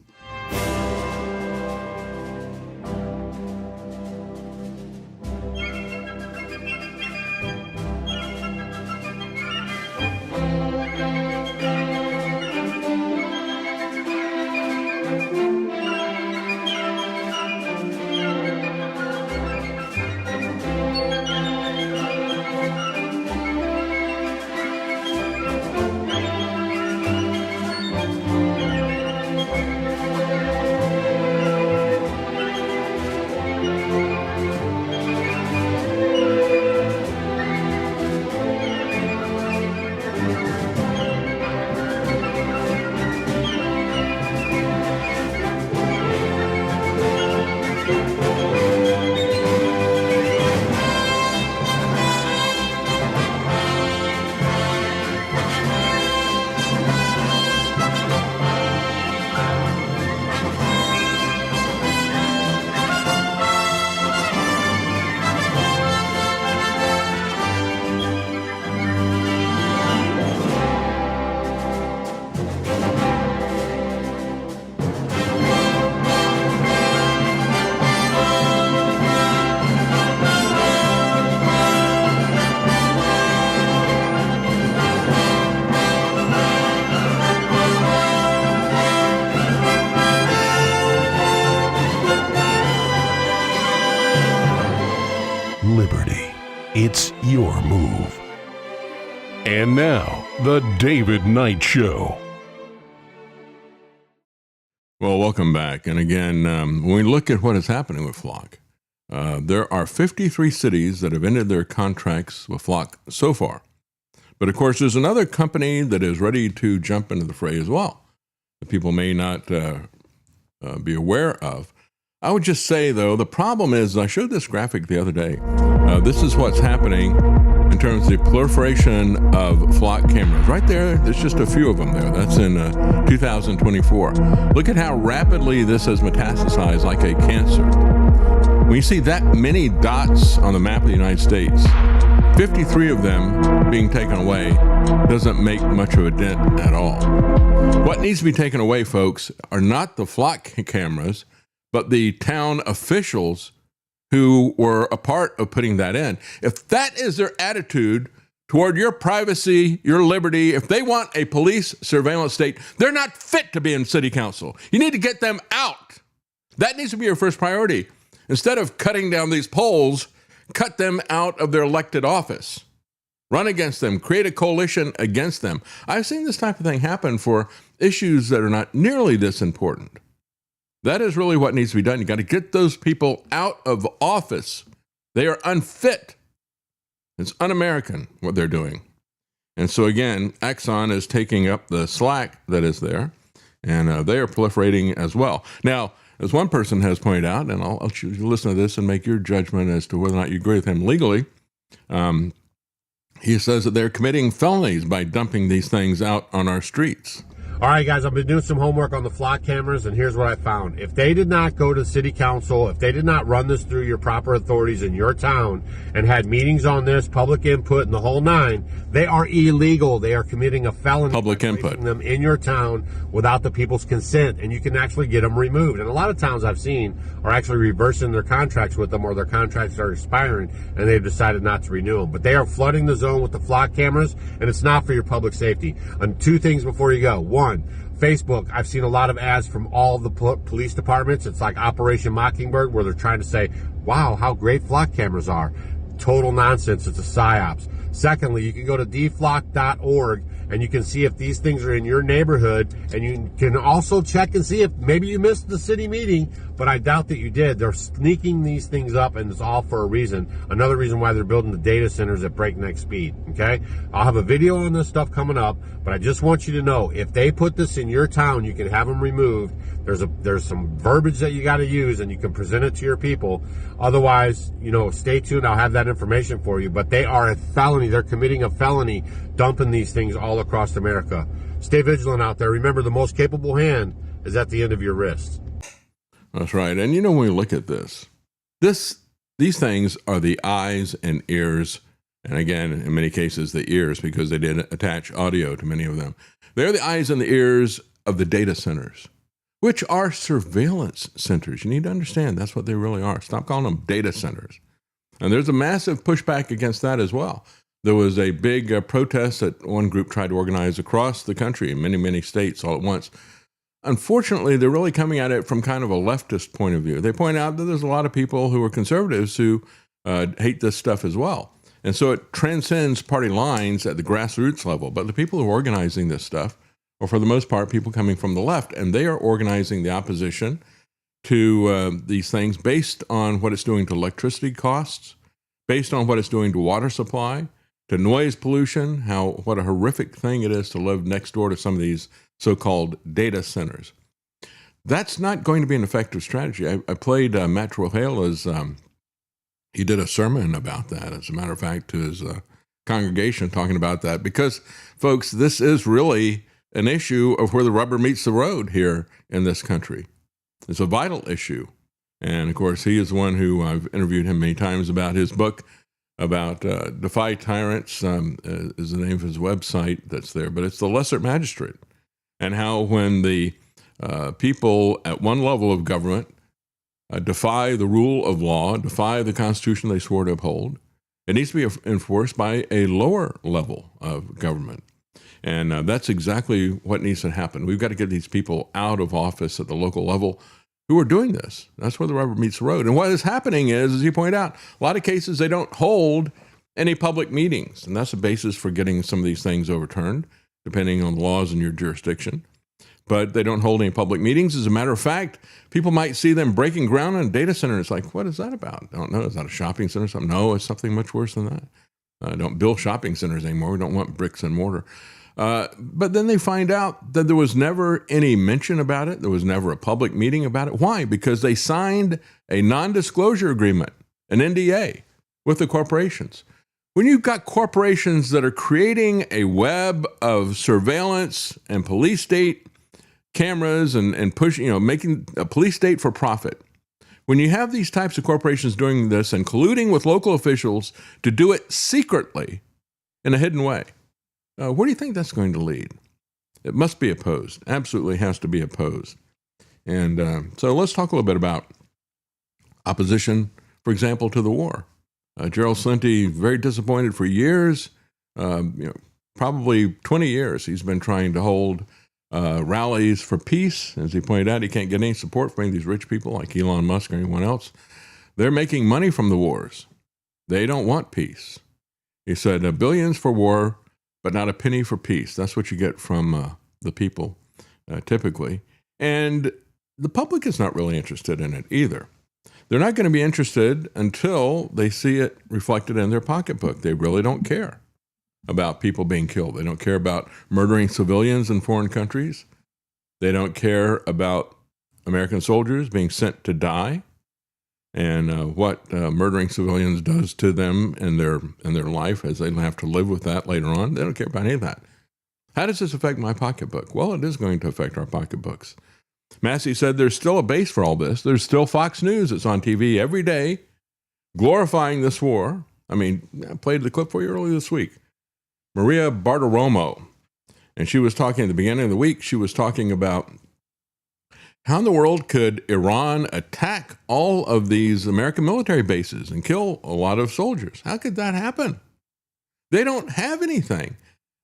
Liberty. It's your move. And now, The David Knight Show. Well, welcome back. And again, when we look at what is happening with Flock, there are 53 cities that have ended their contracts with Flock so far. But of course, there's another company that is ready to jump into the fray as well, that people may not be aware of. I would just say, though, the problem is, I showed this graphic the other day. This is what's happening in terms of the proliferation of flock cameras. Right there, there's just a few of them there. That's in 2024. Look at how rapidly this has metastasized like a cancer. When you see that many dots on the map of the United States, 53 of them being taken away doesn't make much of a dent at all. What needs to be taken away, folks, are not the flock cameras, but the town officials who were a part of putting that in. If that is their attitude toward your privacy, your liberty, if they want a police surveillance state, they're not fit to be in city council. You need to get them out. That needs to be your first priority. Instead of cutting down these poles, cut them out of their elected office. Run against them. Create a coalition against them. I've seen this type of thing happen for issues that are not nearly this important. That is really what needs to be done. You got to get those people out of office. They are unfit. It's un-American what they're doing. And so again, Exxon is taking up the slack that is there, and they are proliferating as well. Now, as one person has pointed out, and I'll let you listen to this and make your judgment as to whether or not you agree with him legally, he says that they're committing felonies by dumping these things out on our streets. All right, guys, I've been doing some homework on the flock cameras, and here's what I found. If they did not go to city council, if they did not run this through your proper authorities in your town and had meetings on this, public input, and the whole nine, they are illegal. They are committing a felony. Public input. Them in your town without the people's consent, and you can actually get them removed. And a lot of towns I've seen are actually reversing their contracts with them, or their contracts are expiring, and they've decided not to renew them. But they are flooding the zone with the flock cameras, and it's not for your public safety. And two things before you go. One, Facebook, I've seen a lot of ads from all the police departments. It's like Operation Mockingbird, where they're trying to say, wow, how great flock cameras are. Total nonsense. It's a psyops. Secondly, you can go to deflock.org and you can see if these things are in your neighborhood, and you can also check and see if maybe you missed the city meeting, but I doubt that you did. They're sneaking these things up, and it's all for a reason. Another reason why they're building the data centers at breakneck speed, okay? I'll have a video on this stuff coming up, but I just want you to know, if they put this in your town, you can have them removed. There's some verbiage that you got to use, and you can present it to your people. Otherwise, stay tuned. I'll have that information for you. But they are a felony. They're committing a felony, dumping these things all across America. Stay vigilant out there. Remember, the most capable hand is at the end of your wrist. That's right. And when we look at these things are the eyes and ears, and again, in many cases, the ears, because they did attach audio to many of them. They're the eyes and the ears of the data centers, which are surveillance centers. You need to understand that's what they really are. Stop calling them data centers. And there's a massive pushback against that as well. There was a big protest that one group tried to organize across the country in many, many states all at once. Unfortunately, they're really coming at it from kind of a leftist point of view. They point out that there's a lot of people who are conservatives who hate this stuff as well. And so it transcends party lines at the grassroots level. But the people who are organizing this stuff are, for the most part, people coming from the left, and they are organizing the opposition to these things based on what it's doing to electricity costs, based on what it's doing to water supply, to noise pollution, what a horrific thing it is to live next door to some of these so-called data centers. That's not going to be an effective strategy. I played Matt Trujillo's, he did a sermon about that, as a matter of fact, to his congregation, talking about that, because, folks, this is really an issue of where the rubber meets the road here in this country. It's a vital issue. And, of course, he is the one who I've interviewed him many times about his book about Defy Tyrants, is the name of his website that's there. But it's the Lesser Magistrate, and how when the people at one level of government defy the rule of law, defy the Constitution they swore to uphold, it needs to be enforced by a lower level of government. And that's exactly what needs to happen. We've got to get these people out of office at the local level who are doing this. That's where the rubber meets the road. And what is happening is, as you point out, a lot of cases they don't hold any public meetings. And that's the basis for getting some of these things overturned, depending on the laws in your jurisdiction. But they don't hold any public meetings. As a matter of fact, people might see them breaking ground on a data center. It's like, what is that about? I don't know. Is that a shopping center or something? No, it's something much worse than that. don't build shopping centers anymore. We don't want bricks and mortar. But then they find out that there was never any mention about it. There was never a public meeting about it. Why? Because they signed a non-disclosure agreement, an NDA, with the corporations. When you've got corporations that are creating a web of surveillance and police state cameras and pushing, making a police state for profit, when you have these types of corporations doing this and colluding with local officials to do it secretly in a hidden way, where do you think that's going to lead? It must be opposed. Absolutely has to be opposed. And so let's talk a little bit about opposition, for example, to the war. Gerald Celente, very disappointed for years, probably 20 years. He's been trying to hold rallies for peace. As he pointed out, he can't get any support from any of these rich people like Elon Musk or anyone else. They're making money from the wars. They don't want peace. He said, billions for war, but not a penny for peace. That's what you get from the people, typically. And the public is not really interested in it either. They're not going to be interested until they see it reflected in their pocketbook. They really don't care about people being killed. They don't care about murdering civilians in foreign countries. They don't care about American soldiers being sent to die and what murdering civilians does to them in their life as they have to live with that later on. They don't care about any of that. How does this affect my pocketbook? Well, it is going to affect our pocketbooks. Massey said there's still a base for all this. There's still Fox News that's on TV every day glorifying this war. I mean, I played the clip for you earlier this week. Maria Bartiromo, and she was talking at the beginning of the week, she was talking about how in the world could Iran attack all of these American military bases and kill a lot of soldiers? How could that happen? They don't have anything.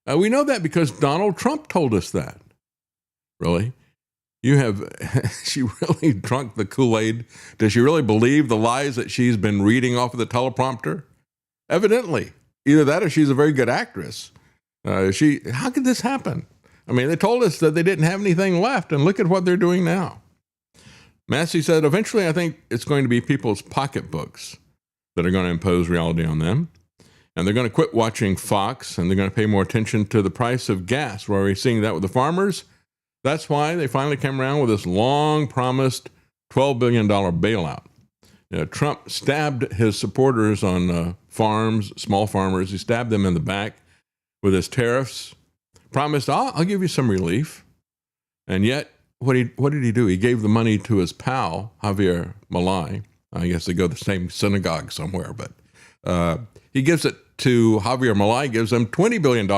We know that because Donald Trump told us that. Really? She really drunk the Kool-Aid? Does she really believe the lies that she's been reading off of the teleprompter? Evidently. Either that or she's a very good actress. How could this happen? I mean, they told us that they didn't have anything left, and look at what they're doing now. Massey said, eventually I think it's going to be people's pocketbooks that are going to impose reality on them. And they're going to quit watching Fox, and they're going to pay more attention to the price of gas. We're already seeing that with the farmers. That's why they finally came around with this long-promised $12 billion bailout. Trump stabbed his supporters on farms, small farmers. He stabbed them in the back with his tariffs, promised, I'll give you some relief. And yet, what did he do? He gave the money to his pal, Javier Milei. I guess they go to the same synagogue somewhere, but he gives it to Javier Milei, gives them $20 billion.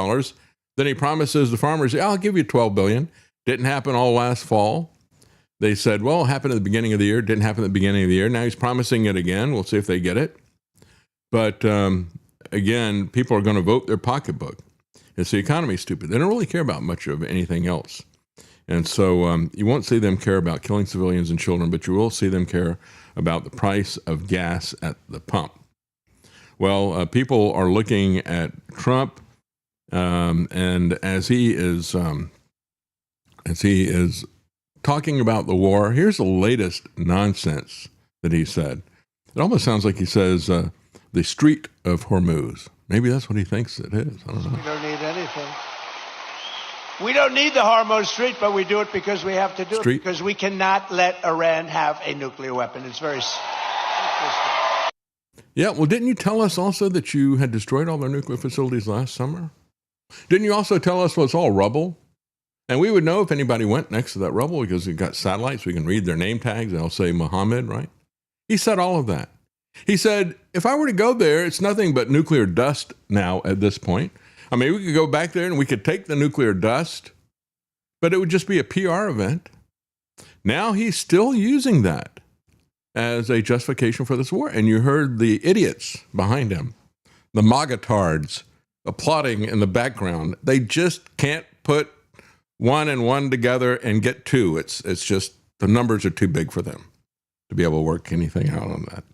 Then he promises the farmers, I'll give you $12 billion. Didn't happen all last fall. They said, well, it happened at the beginning of the year. Didn't happen at the beginning of the year. Now he's promising it again. We'll see if they get it. But again, people are going to vote their pocketbook. It's the economy stupid. They don't really care about much of anything else. And so you won't see them care about killing civilians and children, but you will see them care about the price of gas at the pump. Well, people are looking at Trump, and as he is talking about the war, here's the latest nonsense that he said. It almost sounds like he says the Strait of Hormuz. Maybe that's what he thinks it is. I don't know. We don't need anything. We don't need the Hormuz Strait, but we do it because we have to do it, because we cannot let Iran have a nuclear weapon. It's very simple. Yeah, well, didn't you tell us also that you had destroyed all their nuclear facilities last summer? Didn't you also tell us it's all rubble? And we would know if anybody went next to that rubble because we've got satellites. We can read their name tags. They'll say Mohammed, right? He said all of that. He said, if I were to go there, it's nothing but nuclear dust now at this point. I mean, we could go back there and we could take the nuclear dust, but it would just be a PR event. Now he's still using that as a justification for this war. And you heard the idiots behind him, the MAGA-tards applauding in the background. They just can't put one and one together and get two. It's just the numbers are too big for them to be able to work anything out on that.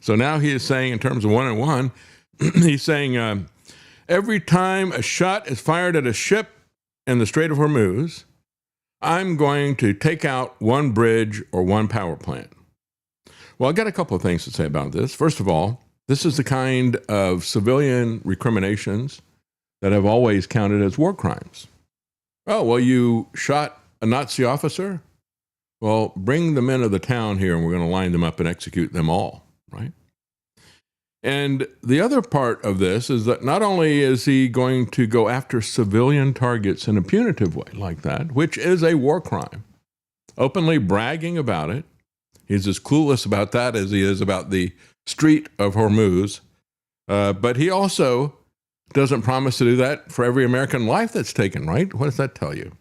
So now he is saying, in terms of one and one, he's saying every time a shot is fired at a ship in the Strait of Hormuz, I'm going to take out one bridge or one power plant. Well, I got a couple of things to say about this. First of all, This is the kind of civilian recriminations that have always counted as war crimes. Oh, well, you shot a Nazi officer? Well, bring the men of the town here and we're going to line them up and execute them all, right? And the other part of this is that not only is he going to go after civilian targets in a punitive way like that, which is a war crime, openly bragging about it. He's as clueless about that as he is about the Strait of Hormuz. But he also doesn't promise to do that for every American life that's taken, right? What does that tell you?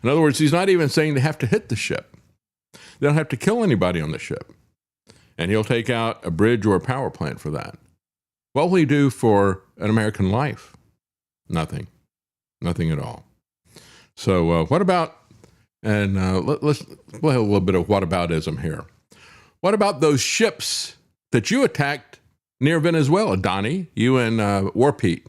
In other words, he's not even saying they have to hit the ship. They don't have to kill anybody on the ship. And he'll take out a bridge or a power plant for that. What will he do for an American life? Nothing. Nothing at all. So what about, and let's play a little bit of whataboutism here. What about those ships that you attacked near Venezuela, Donnie, you and War Pete?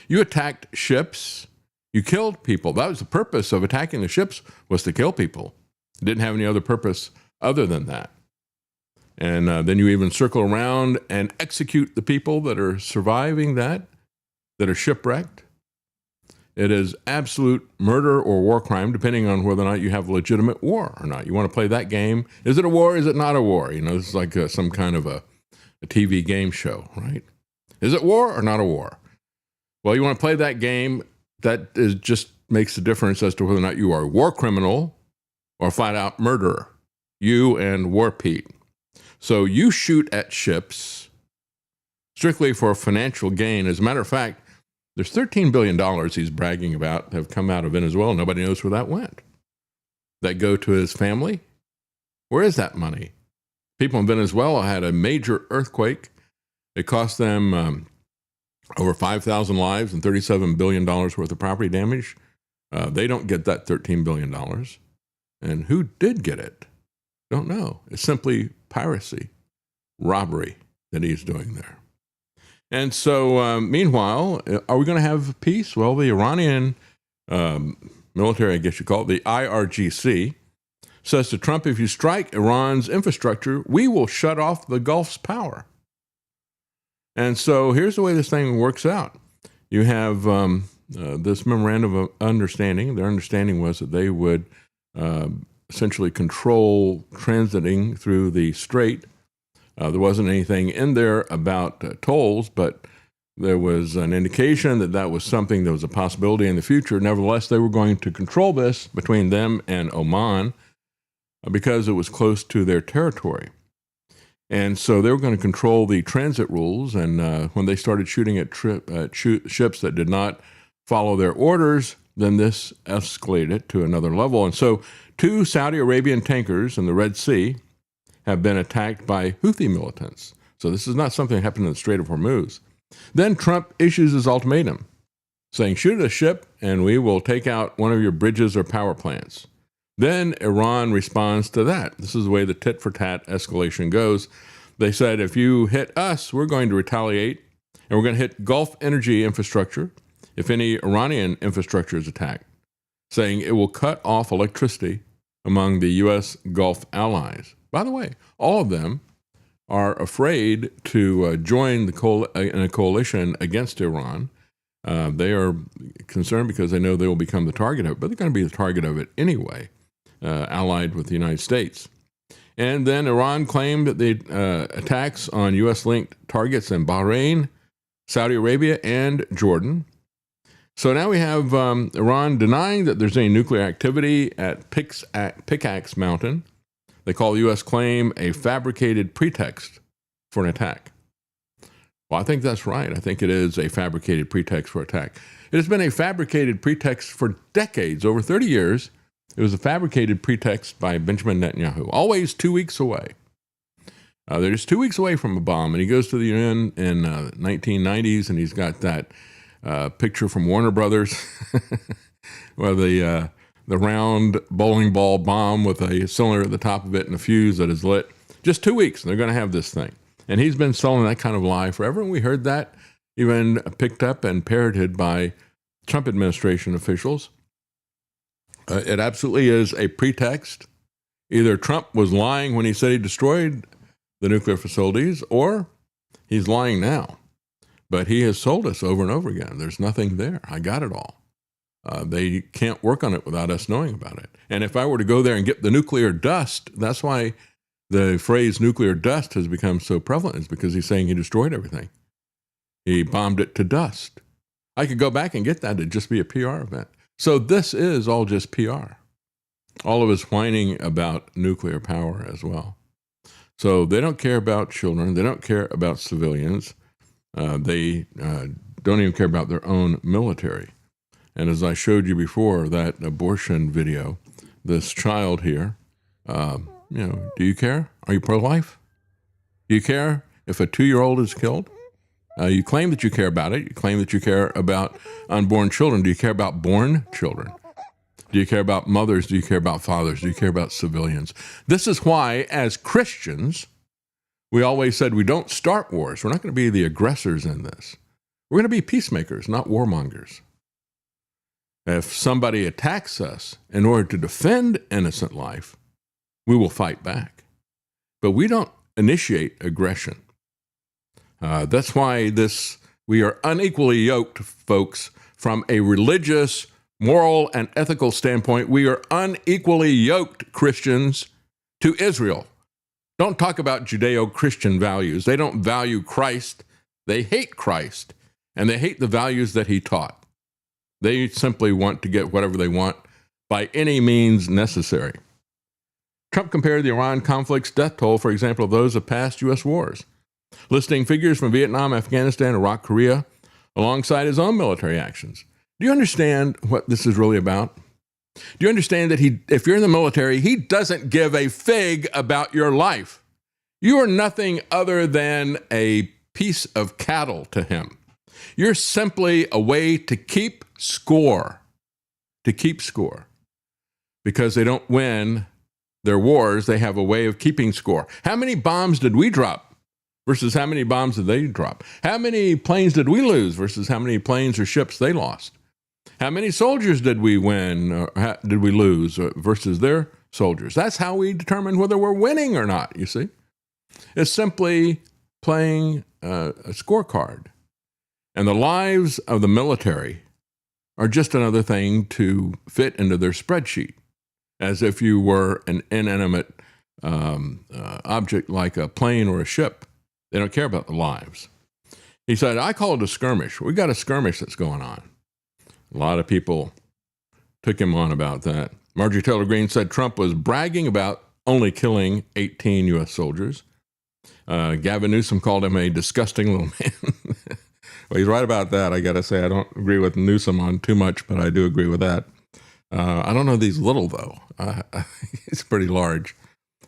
You attacked ships. You killed people. That was the purpose of attacking the ships, was to kill people. It didn't have any other purpose other than that. And then you even circle around and execute the people that are surviving that are shipwrecked. It is absolute murder or war crime, depending on whether or not you have legitimate war or not. You want to play that game. Is it a war? Is it not a war? You know, it's like some kind of a TV game show, right? Is it war or not a war? Well, you want to play that game. That is just makes the difference as to whether or not you are a war criminal or flat out murderer. You and War Pete. So you shoot at ships strictly for financial gain. As a matter of fact, there's $13 billion he's bragging about that have come out of Venezuela. Nobody knows where that went. That go to his family? Where is that money? People in Venezuela had a major earthquake. It cost them over 5,000 lives and $37 billion worth of property damage. They don't get that $13 billion. And who did get it? Don't know. It's simply piracy, robbery that he's doing there. And so, meanwhile, are we going to have peace? Well, the Iranian military, I guess you call it, the IRGC, says to Trump, if you strike Iran's infrastructure, we will shut off the Gulf's power. And so here's the way this thing works out. You have this memorandum of understanding. Their understanding was that they would essentially control transiting through the strait. There wasn't anything in there about tolls, but there was an indication that that was something that was a possibility in the future. Nevertheless, they were going to control this between them and Oman because it was close to their territory. And so they were going to control the transit rules. And when they started shooting at ships that did not follow their orders, then this escalated to another level. And so 2 Saudi Arabian tankers in the Red Sea have been attacked by Houthi militants. So this is not something that happened in the Strait of Hormuz. Then Trump issues his ultimatum, saying, shoot at a ship and we will take out one of your bridges or power plants. Then Iran responds to that. This is the way the tit-for-tat escalation goes. They said, if you hit us, we're going to retaliate, and we're going to hit Gulf energy infrastructure if any Iranian infrastructure is attacked, saying it will cut off electricity among the U.S. Gulf allies. By the way, all of them are afraid to join in a coalition against Iran. They are concerned because they know they will become the target of it, but they're going to be the target of it anyway, allied with the United States. And then Iran claimed that the attacks on U.S.-linked targets in Bahrain, Saudi Arabia, and Jordan. So now we have Iran denying that there's any nuclear activity at Pickaxe Mountain. They call the U.S. claim a fabricated pretext for an attack. Well, I think that's right. I think it is a fabricated pretext for attack. It has been a fabricated pretext for decades, over 30 years. It was a fabricated pretext by Benjamin Netanyahu, always 2 weeks away. They're just 2 weeks away from a bomb, and he goes to the UN in 1990s, and he's got that picture from Warner Brothers where the round bowling ball bomb with a cylinder at the top of it and a fuse that is lit. Just 2 weeks, and they're going to have this thing. And he's been selling that kind of lie forever, and we heard that even picked up and parroted by Trump administration officials. It absolutely is a pretext. Either Trump was lying when he said he destroyed the nuclear facilities, or He's lying now. But he has told us over and over again, there's nothing there. I got it all. They can't work on it without us knowing about it. And if I were to go there and get the nuclear dust, that's why the phrase nuclear dust has become so prevalent, is because he's saying he destroyed everything. He bombed it to dust. I could go back and get that. It'd just be a PR event. So this is all just PR. All of us whining about nuclear power as well. So they don't care about children. They don't care about civilians. They don't even care about their own military. And as I showed you before, that abortion video, this child here, do you care? Are you pro-life? Do you care if a 2-year-old is killed? You claim that you care about it. You claim that you care about unborn children. Do you care about born children? Do you care about mothers? Do you care about fathers? Do you care about civilians? This is why, as Christians, we always said we don't start wars. We're not going to be the aggressors in this. We're going to be peacemakers, not warmongers. If somebody attacks us in order to defend innocent life, we will fight back. But we don't initiate aggression. That's why we are unequally yoked, folks, from a religious, moral, and ethical standpoint. We are unequally yoked, Christians, to Israel. Don't talk about Judeo-Christian values. They don't value Christ. They hate Christ, and they hate the values that he taught. They simply want to get whatever they want by any means necessary. Trump compared the Iran conflict's death toll, for example, of those of past U.S. wars, listing figures from Vietnam, Afghanistan, Iraq, Korea, alongside his own military actions. Do you understand what this is really about? Do you understand that if you're in the military, he doesn't give a fig about your life? You are nothing other than a piece of cattle to him. You're simply a way to keep score. Because they don't win their wars, they have a way of keeping score. How many bombs did we drop versus how many bombs did they drop? How many planes did we lose versus how many planes or ships they lost? How many soldiers did we win or did we lose versus their soldiers? That's how we determine whether we're winning or not, you see. It's simply playing a scorecard. And the lives of the military are just another thing to fit into their spreadsheet, as if you were an inanimate object like a plane or a ship. They don't care about the lives. He said, I call it a skirmish. We got a skirmish that's going on. A lot of people took him on about that. Marjorie Taylor Greene said Trump was bragging about only killing 18 U.S. soldiers. Gavin Newsom called him a disgusting little man. Well, he's right about that. I got to say, I don't agree with Newsom on too much, but I do agree with that. I don't know these little, though. It's pretty large.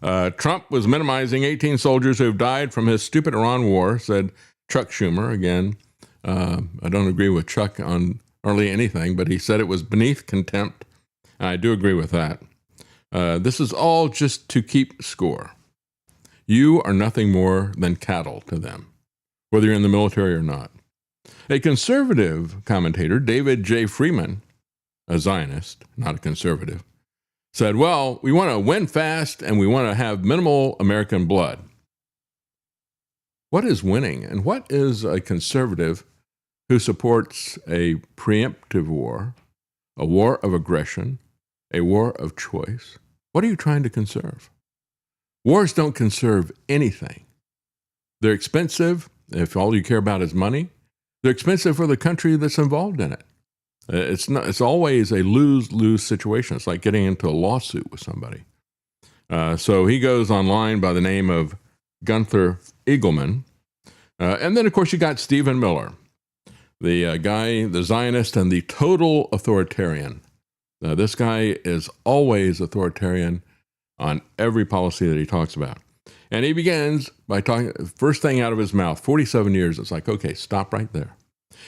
Trump was minimizing 18 soldiers who have died from his stupid Iran war, said Chuck Schumer. Again, I don't agree with Chuck on hardly anything, but he said it was beneath contempt. And I do agree with that. This is all just to keep score. You are nothing more than cattle to them, whether you're in the military or not. A conservative commentator, David J. Freeman, a Zionist, not a conservative, said, well, we want to win fast and we want to have minimal American blood. What is winning? And what is a conservative who supports a preemptive war, a war of aggression, a war of choice? What are you trying to conserve? Wars don't conserve anything. They're expensive. If all you care about is money, they're expensive for the country that's involved in it. It's always a lose-lose situation. It's like getting into a lawsuit with somebody. So he goes online by the name of Gunther Eagleman. And then, of course, you got Stephen Miller, the guy, the Zionist and the total authoritarian. This guy is always authoritarian on every policy that he talks about. And he begins by talking, first thing out of his mouth, 47 years. It's like, okay, stop right there.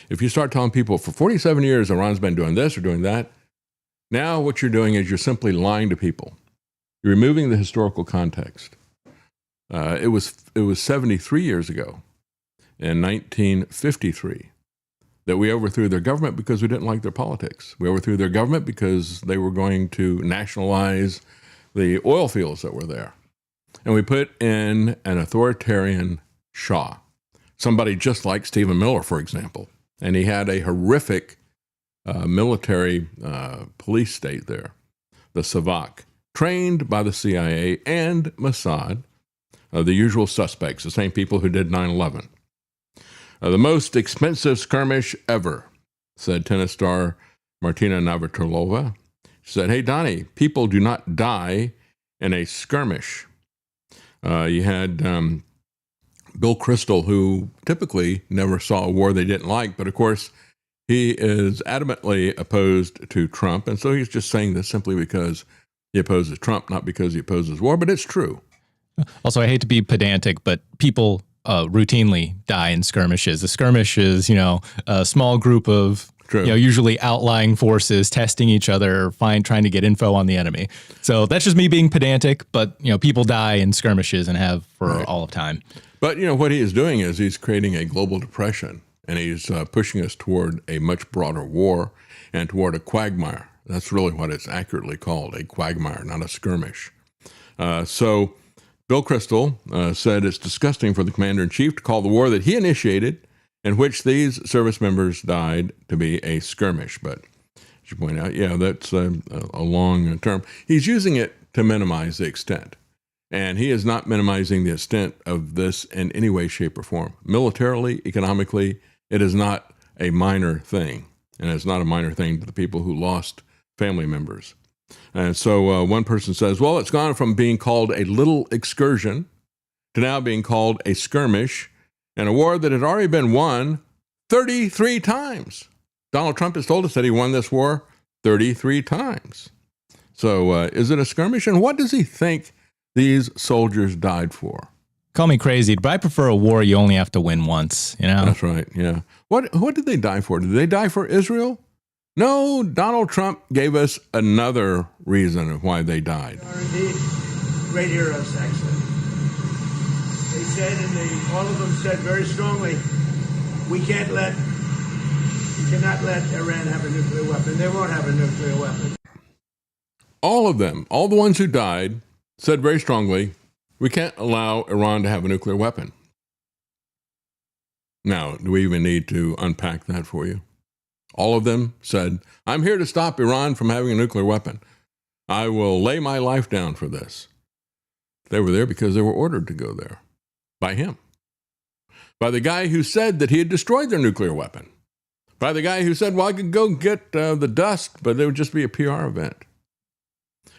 If you start telling people for 47 years Iran's been doing this or doing that, now what you're doing is you're simply lying to people. You're removing the historical context. It was 73 years ago, in 1953, that we overthrew their government because we didn't like their politics. We overthrew their government because they were going to nationalize the oil fields that were there. And we put in an authoritarian Shah somebody just like Stephen Miller, for example. And he had a horrific military police state there, the Savak, trained by the CIA and Mossad, the usual suspects, the same people who did 9/11. The most expensive skirmish ever, said tennis star Martina Navratilova. She said, hey, Donnie, people do not die in a skirmish. You had Bill Kristol, who typically never saw a war they didn't like, but of course, he is adamantly opposed to Trump, and so he's just saying this simply because he opposes Trump, not because he opposes war, but it's true. Also, I hate to be pedantic, but people routinely die in skirmishes. A skirmish is, a small group of, usually outlying forces testing each other, trying to get info on the enemy. So that's just me being pedantic, but, people die in skirmishes and have for all of time. But, what he is doing is he's creating a global depression, and he's pushing us toward a much broader war and toward a quagmire. That's really what it's accurately called, a quagmire, not a skirmish. So Bill Kristol said it's disgusting for the commander-in-chief to call the war that he initiated, in which these service members died, to be a skirmish. But as you point out, that's a long term. He's using it to minimize the extent. And he is not minimizing the extent of this in any way, shape, or form. Militarily, economically, it is not a minor thing. And it's not a minor thing to the people who lost family members. And so one person says, well, it's gone from being called a little excursion to now being called a skirmish in a war that had already been won 33 times. Donald Trump has told us that he won this war 33 times. So is it a skirmish? And what does he think these soldiers died for? Call me crazy, but I prefer a war you only have to win once, That's right, yeah. What did they die for? Did they die for Israel? No, Donald Trump gave us another reason of why they died. They are indeed great heroes, actually. They said, all of them said very strongly, we cannot let Iran have a nuclear weapon. They won't have a nuclear weapon. All of them, all the ones who died, said very strongly, we can't allow Iran to have a nuclear weapon. Now, do we even need to unpack that for you? All of them said, I'm here to stop Iran from having a nuclear weapon. I will lay my life down for this. They were there because they were ordered to go there by him, by the guy who said that he had destroyed their nuclear weapon, by the guy who said, well, I could go get the dust, but it would just be a PR event.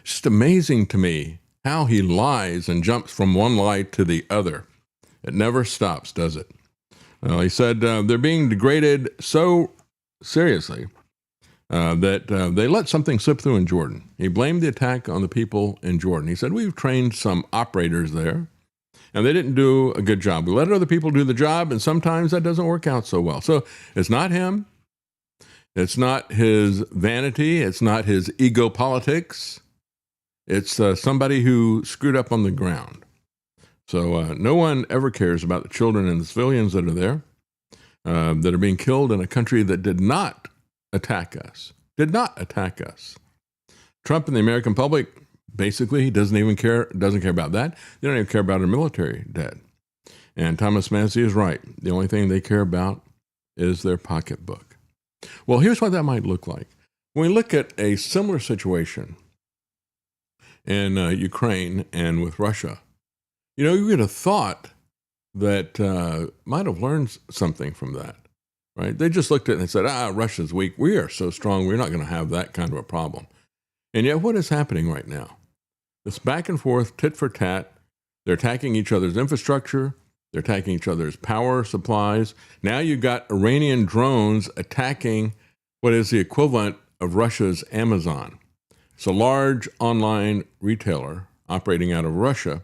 It's just amazing to me how he lies and jumps from one lie to the other. It never stops, does it? Well, he said they're being degraded so seriously that they let something slip through in Jordan. He blamed the attack on the people in Jordan. He said, we've trained some operators there, and they didn't do a good job. We let other people do the job, and sometimes that doesn't work out so well. So it's not him. It's not his vanity. It's not his ego politics. It's somebody who screwed up on the ground. So no one ever cares about the children and the civilians that are there, that are being killed in a country that did not attack us. Trump and the American public, basically, he doesn't care about that. They don't even care about our military dead. And Thomas Massey is right. The only thing they care about is their pocketbook. Well, here's what that might look like. When we look at a similar situation in Ukraine and with Russia, you would have thought that might have learned something from that, right? They just looked at it and said, Russia's weak. We are so strong, we're not going to have that kind of a problem. And yet what is happening right now? This back and forth, tit for tat. They're attacking each other's infrastructure. They're attacking each other's power supplies. Now you've got Iranian drones attacking what is the equivalent of Russia's Amazon. It's a large online retailer operating out of Russia,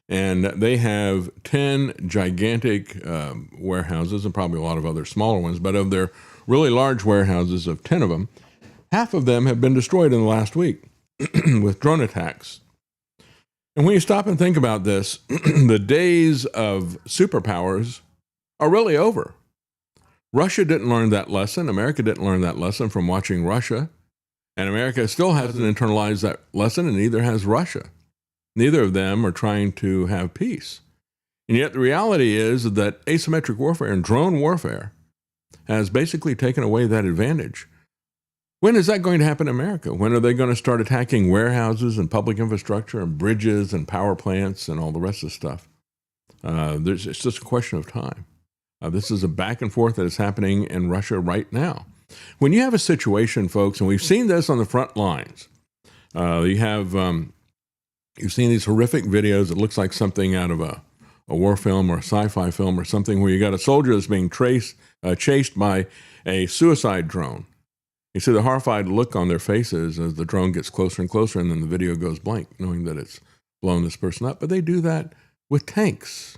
and they have 10 gigantic warehouses and probably a lot of other smaller ones, but of their really large warehouses, of 10 of them, half of them have been destroyed in the last week with drone attacks. And when you stop and think about this, the days of superpowers are really over. Russia didn't learn that lesson. America didn't learn that lesson from watching Russia. And America still hasn't internalized that lesson, and neither has Russia. Neither of them are trying to have peace. And yet the reality is that asymmetric warfare and drone warfare has basically taken away that advantage. When is that going to happen in America? When are they going to start attacking warehouses and public infrastructure and bridges and power plants and all the rest of the stuff? It's just a question of time. This is a back and forth that is happening in Russia right now. When you have a situation, folks, and we've seen this on the front lines, you've seen these horrific videos. It looks like something out of a war film or a sci-fi film or something, where you got a soldier that's being chased by a suicide drone. You see the horrified look on their faces as the drone gets closer and closer, and then the video goes blank, knowing that it's blown this person up. But they do that with tanks.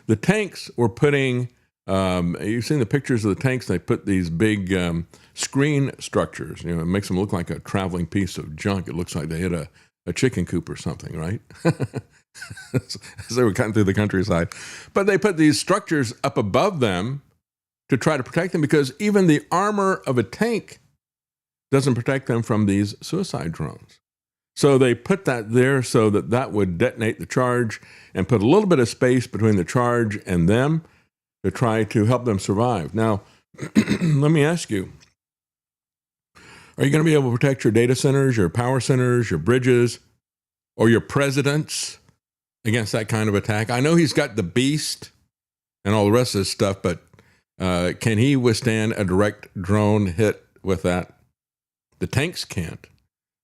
The tanks were putting, you've seen the pictures of the tanks, they put these big screen structures. It makes them look like a traveling piece of junk. It looks like they hit a chicken coop or something, right? As they were cutting through the countryside. But they put these structures up above them to try to protect them, because even the armor of a tank doesn't protect them from these suicide drones. So they put that there so that that would detonate the charge and put a little bit of space between the charge and them to try to help them survive. Now, let me ask you, are you going to be able to protect your data centers, your power centers, your bridges, or your presidents against that kind of attack? I know he's got the beast and all the rest of this stuff, but can he withstand a direct drone hit with that? The tanks can't.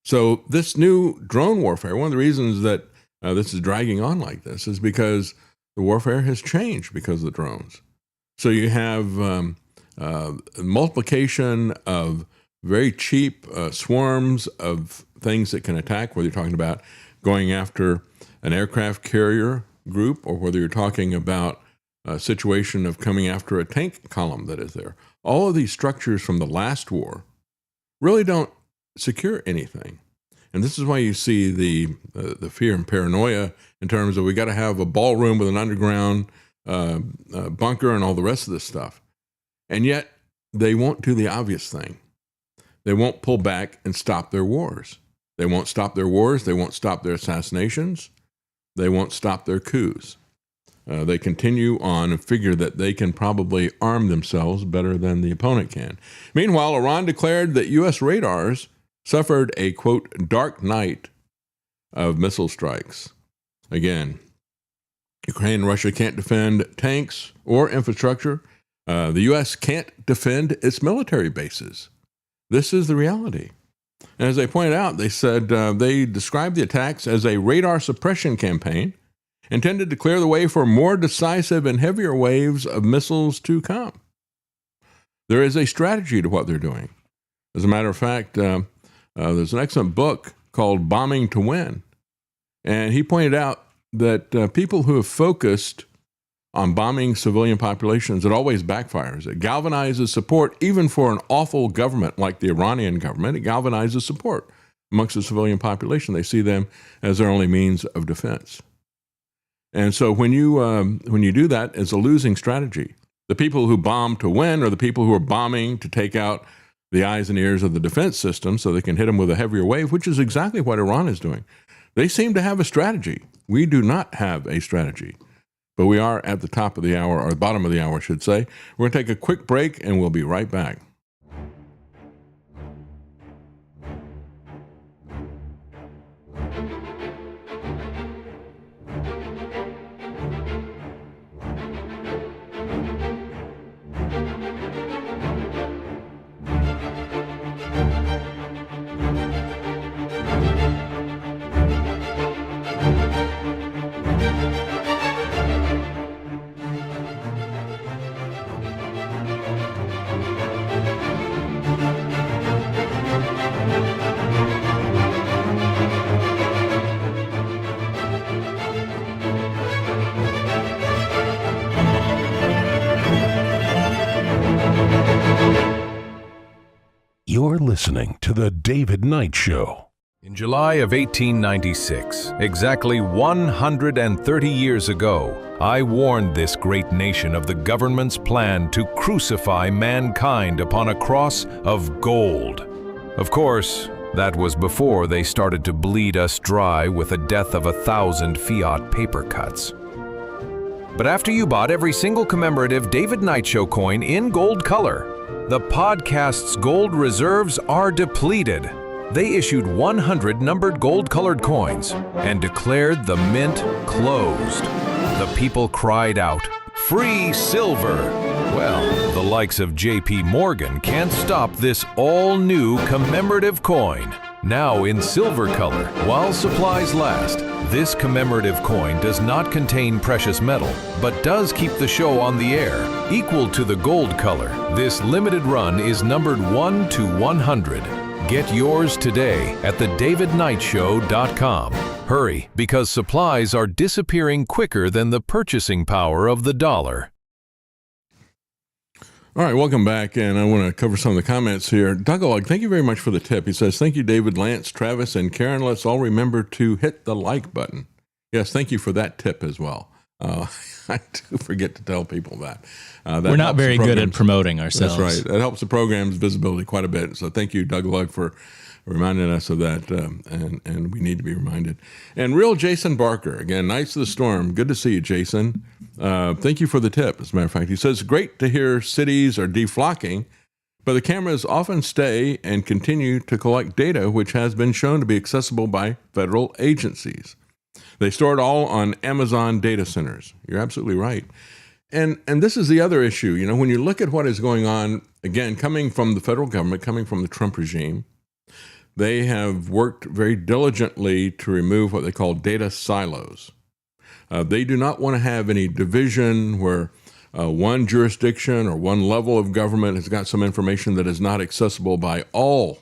So this new drone warfare, one of the reasons that this is dragging on like this is because the warfare has changed because of the drones. So you have multiplication of very cheap swarms of things that can attack, whether you're talking about going after an aircraft carrier group or whether you're talking about a situation of coming after a tank column that is there. All of these structures from the last war really don't secure anything. And this is why you see the fear and paranoia in terms of we got to have a ballroom with an underground bunker and all the rest of this stuff. And yet they won't do the obvious thing. They won't pull back and stop their wars. They won't stop their wars. They won't stop their assassinations. They won't stop their coups. They continue on and figure that they can probably arm themselves better than the opponent can. Meanwhile, Iran declared that U.S. radars suffered a, quote, dark night of missile strikes. Again, Ukraine and Russia can't defend tanks or infrastructure. The U.S. can't defend its military bases. This is the reality. And as they pointed out, they said they described the attacks as a radar suppression campaign intended to clear the way for more decisive and heavier waves of missiles to come. There is a strategy to what they're doing. As a matter of fact, there's an excellent book called Bombing to Win. And he pointed out that people who have focused on bombing civilian populations, it always backfires. It galvanizes support even for an awful government like the Iranian government. It galvanizes support amongst the civilian population. They see them as their only means of defense. And so when you do that, it's a losing strategy. The people who bomb to win are the people who are bombing to take out the eyes and ears of the defense system so they can hit them with a heavier wave, which is exactly what Iran is doing. They seem to have a strategy. We do not have a strategy. But we are at the top of the hour, or the bottom of the hour, I should say. We're going to take a quick break, and we'll be right back. You're listening to The David Knight Show. In July of 1896, exactly 130 years ago, I warned this great nation of the government's plan to crucify mankind upon a cross of gold. Of course, that was before they started to bleed us dry with the death of 1,000 fiat paper cuts. But after you bought every single commemorative David Knight Show coin in gold color, the podcast's gold reserves are depleted. They issued 100 numbered gold-colored coins and declared the mint closed. The people cried out, "Free silver!" Well, the likes of J.P. Morgan can't stop this all-new commemorative coin. Now in silver color, while supplies last, this commemorative coin does not contain precious metal, but does keep the show on the air, equal to the gold color. This limited run is numbered 1 to 100. Get yours today at thedavidknightshow.com. Hurry, because supplies are disappearing quicker than the purchasing power of the dollar. All right, welcome back, and I want to cover some of the comments here. Dougald, thank you very much for the tip. He says, thank you, David, Lance, Travis, and Karen. Let's all remember to hit the like button. Yes, thank you for that tip as well. I do forget to tell people that. We're not very good at promoting ourselves. That's right. It helps the program's visibility quite a bit. So thank you, Doug Lugg, for reminding us of that, and we need to be reminded. And real Jason Barker, again, Knights of the Storm. Good to see you, Jason. Thank you for the tip, as a matter of fact. He says, great to hear cities are deflocking, but the cameras often stay and continue to collect data, which has been shown to be accessible by federal agencies. They store it all on Amazon data centers. You're absolutely right. And this is the other issue. You know, when you look at what is going on, again, coming from the federal government, coming from the Trump regime, they have worked very diligently to remove what they call data silos. They do not want to have any division where one jurisdiction or one level of government has got some information that is not accessible by all.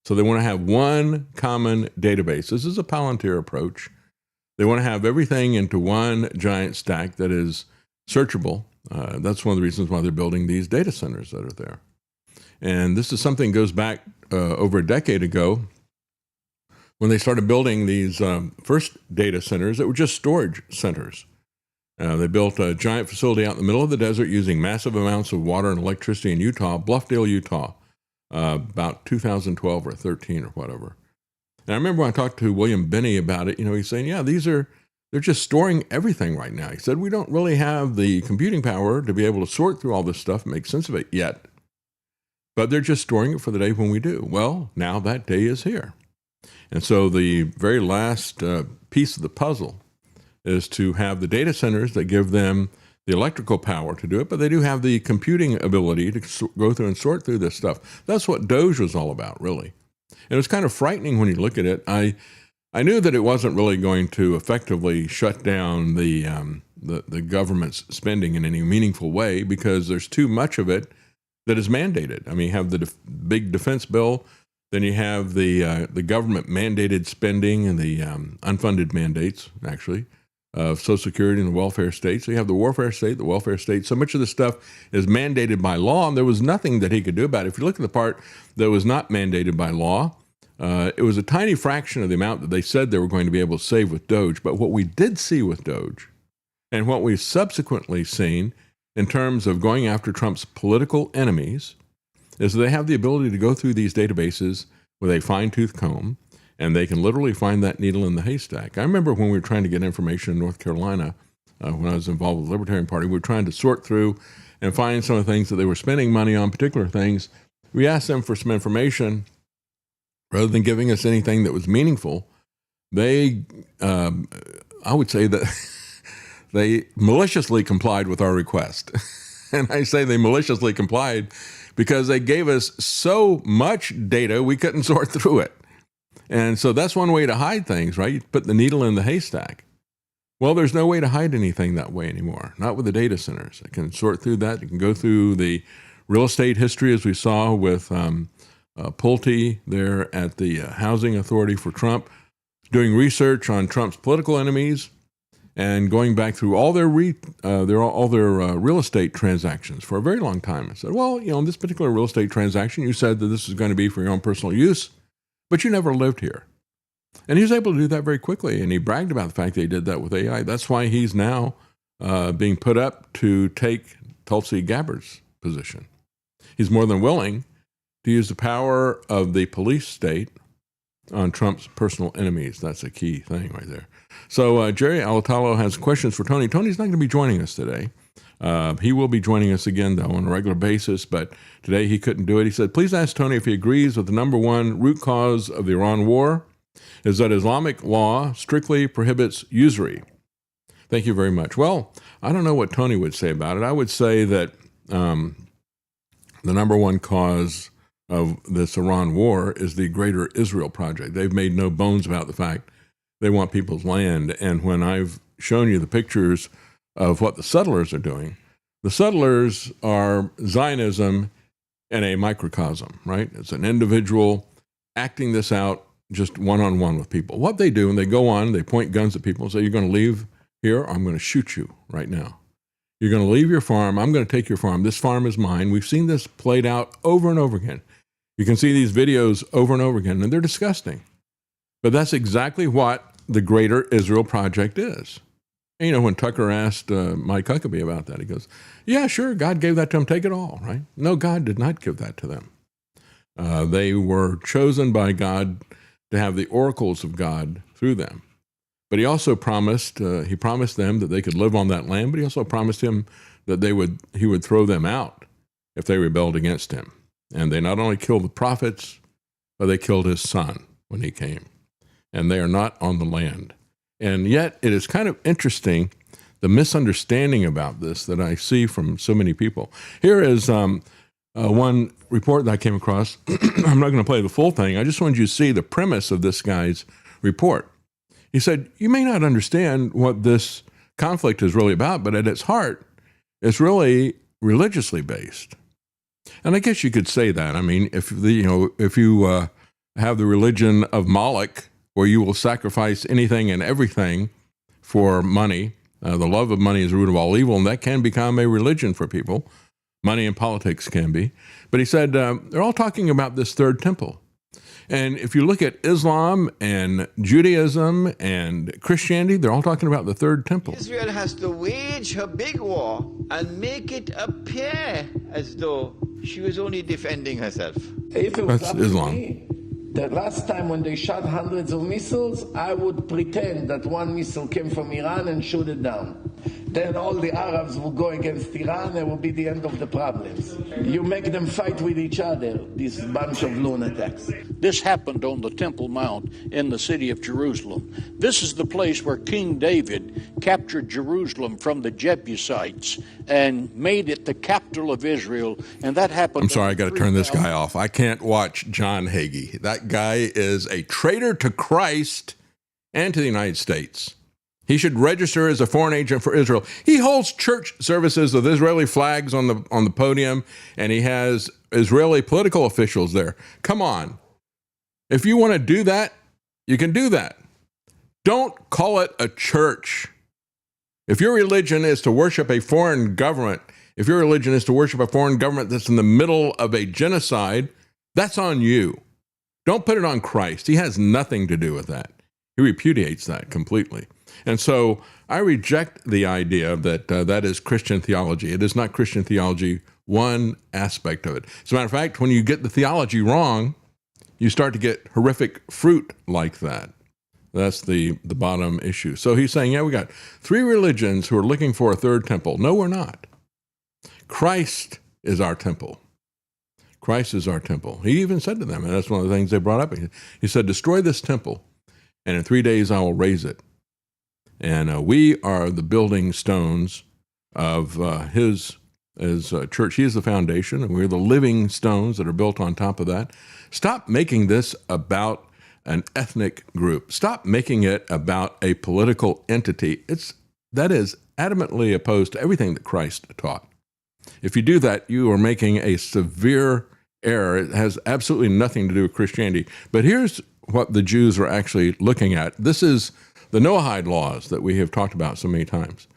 So they want to have one common database. This is a Palantir approach. They want to have everything into one giant stack that is searchable. That's one of the reasons why they're building these data centers that are there. And this is something that goes back over a decade ago when they started building these first data centers that were just storage centers. They built a giant facility out in the middle of the desert using massive amounts of water and electricity in Utah, Bluffdale, Utah, about 2012 or 13 or whatever. And I remember when I talked to William Binney about it, you know, he's saying, yeah, they're just storing everything right now. He said, we don't really have the computing power to be able to sort through all this stuff and make sense of it yet, but they're just storing it for the day when we do. Well, now that day is here. And so the very last piece of the puzzle is to have the data centers that give them the electrical power to do it, but they do have the computing ability to go through and sort through this stuff. That's what Doge was all about, really. And it was kind of frightening when you look at it. I knew that it wasn't really going to effectively shut down the government's spending in any meaningful way because there's too much of it that is mandated. I mean, you have the big defense bill, then you have the government mandated spending and the unfunded mandates, actually, of Social Security and the welfare state. So you have the warfare state, the welfare state. So much of this stuff is mandated by law, and there was nothing that he could do about it. If you look at the part that was not mandated by law, it was a tiny fraction of the amount that they said they were going to be able to save with Doge. But what we did see with Doge, and what we've subsequently seen in terms of going after Trump's political enemies, is they have the ability to go through these databases with a fine-tooth comb, and they can literally find that needle in the haystack. I remember when we were trying to get information in North Carolina, when I was involved with the Libertarian Party, we were trying to sort through and find some of the things that they were spending money on, particular things. We asked them for some information. Rather than giving us anything that was meaningful, they, I would say that they maliciously complied with our request. And I say they maliciously complied because they gave us so much data we couldn't sort through it. And so that's one way to hide things, right? You put the needle in the haystack. Well, there's no way to hide anything that way anymore, not with the data centers. It can sort through that. You can go through the real estate history, as we saw with Pulte there at the Housing Authority for Trump, doing research on Trump's political enemies and going back through all their real estate transactions for a very long time. I said, well, you know, in this particular real estate transaction, you said that this is going to be for your own personal use, but you never lived here. And he was able to do that very quickly, and he bragged about the fact that he did that with AI. That's why he's now being put up to take Tulsi Gabbard's position. He's more than willing to use the power of the police state on Trump's personal enemies. That's a key thing right there. So Jerry Alatalo has questions for Tony. Tony's not going to be joining us today. He will be joining us again, though, on a regular basis, but today he couldn't do it. He said, please ask Tony if he agrees with the number one root cause of the Iran war is that Islamic law strictly prohibits usury. Thank you very much. Well, I don't know what Tony would say about it. I would say that the number one cause of this Iran war is the Greater Israel Project. They've made no bones about the fact they want people's land. And when I've shown you the pictures of what the settlers are doing, the settlers are Zionism in a microcosm, right? It's an individual acting this out just one-on-one with people. What they do, and they go on, they point guns at people and say, you're going to leave here, or I'm going to shoot you right now. You're going to leave your farm. I'm going to take your farm. This farm is mine. We've seen this played out over and over again. You can see these videos over and over again, and they're disgusting. But that's exactly what the Greater Israel Project is. And, you know, when Tucker asked Mike Huckabee about that, he goes, yeah, sure, God gave that to them. Take it all, right? No, God did not give that to them. They were chosen by God to have the oracles of God through them. But he also promised them that they could live on that land, but he also promised him that he would throw them out if they rebelled against him. And they not only killed the prophets, but they killed his son when he came. And they are not on the land. And yet it is kind of interesting, the misunderstanding about this that I see from so many people. Here is one report that I came across. I'm not going to play the full thing. I just wanted you to see the premise of this guy's report. He said, you may not understand what this conflict is really about, but at its heart, it's really religiously based. And I guess you could say that. I mean, if you have the religion of Moloch, where you will sacrifice anything and everything for money, the love of money is the root of all evil, and that can become a religion for people. Money and politics can be. But he said, they're all talking about this third temple. And if you look at Islam and Judaism and Christianity, they're all talking about the third temple. Israel has to wage her big war and make it appear as though she was only defending herself. If it was That's up to Islam. me, the last time when they shot hundreds of missiles, I would pretend that one missile came from Iran and shoot it down. Then all the Arabs will go against Iran and it will be the end of the problems. You make them fight with each other, this bunch of lunatics. This happened on the Temple Mount in the city of Jerusalem. This is the place where King David captured Jerusalem from the Jebusites and made it the capital of Israel. And that happened. I'm sorry, I got to turn this guy off. I can't watch John Hagee. That guy is a traitor to Christ and to the United States. He should register as a foreign agent for Israel. He holds church services with Israeli flags on the podium, and he has Israeli political officials there. Come on. If you want to do that, you can do that. Don't call it a church. If your religion is to worship a foreign government, if your religion is to worship a foreign government that's in the middle of a genocide, that's on you. Don't put it on Christ. He has nothing to do with that. He repudiates that completely. And so I reject the idea that that is Christian theology. It is not Christian theology, one aspect of it. As a matter of fact, when you get the theology wrong, you start to get horrific fruit like that. That's the bottom issue. So he's saying, yeah, we got three religions who are looking for a third temple. No, we're not. Christ is our temple. Christ is our temple. He even said to them, and that's one of the things they brought up. He said, destroy this temple, and in 3 days I will raise it. And we are the building stones of his church. He is the foundation, and we're the living stones that are built on top of that. Stop making this about an ethnic group. Stop making it about a political entity. That is adamantly opposed to everything that Christ taught. If you do that, you are making a severe error. It has absolutely nothing to do with Christianity. But here's what the Jews are actually looking at. This is the Noahide laws that we have talked about so many times.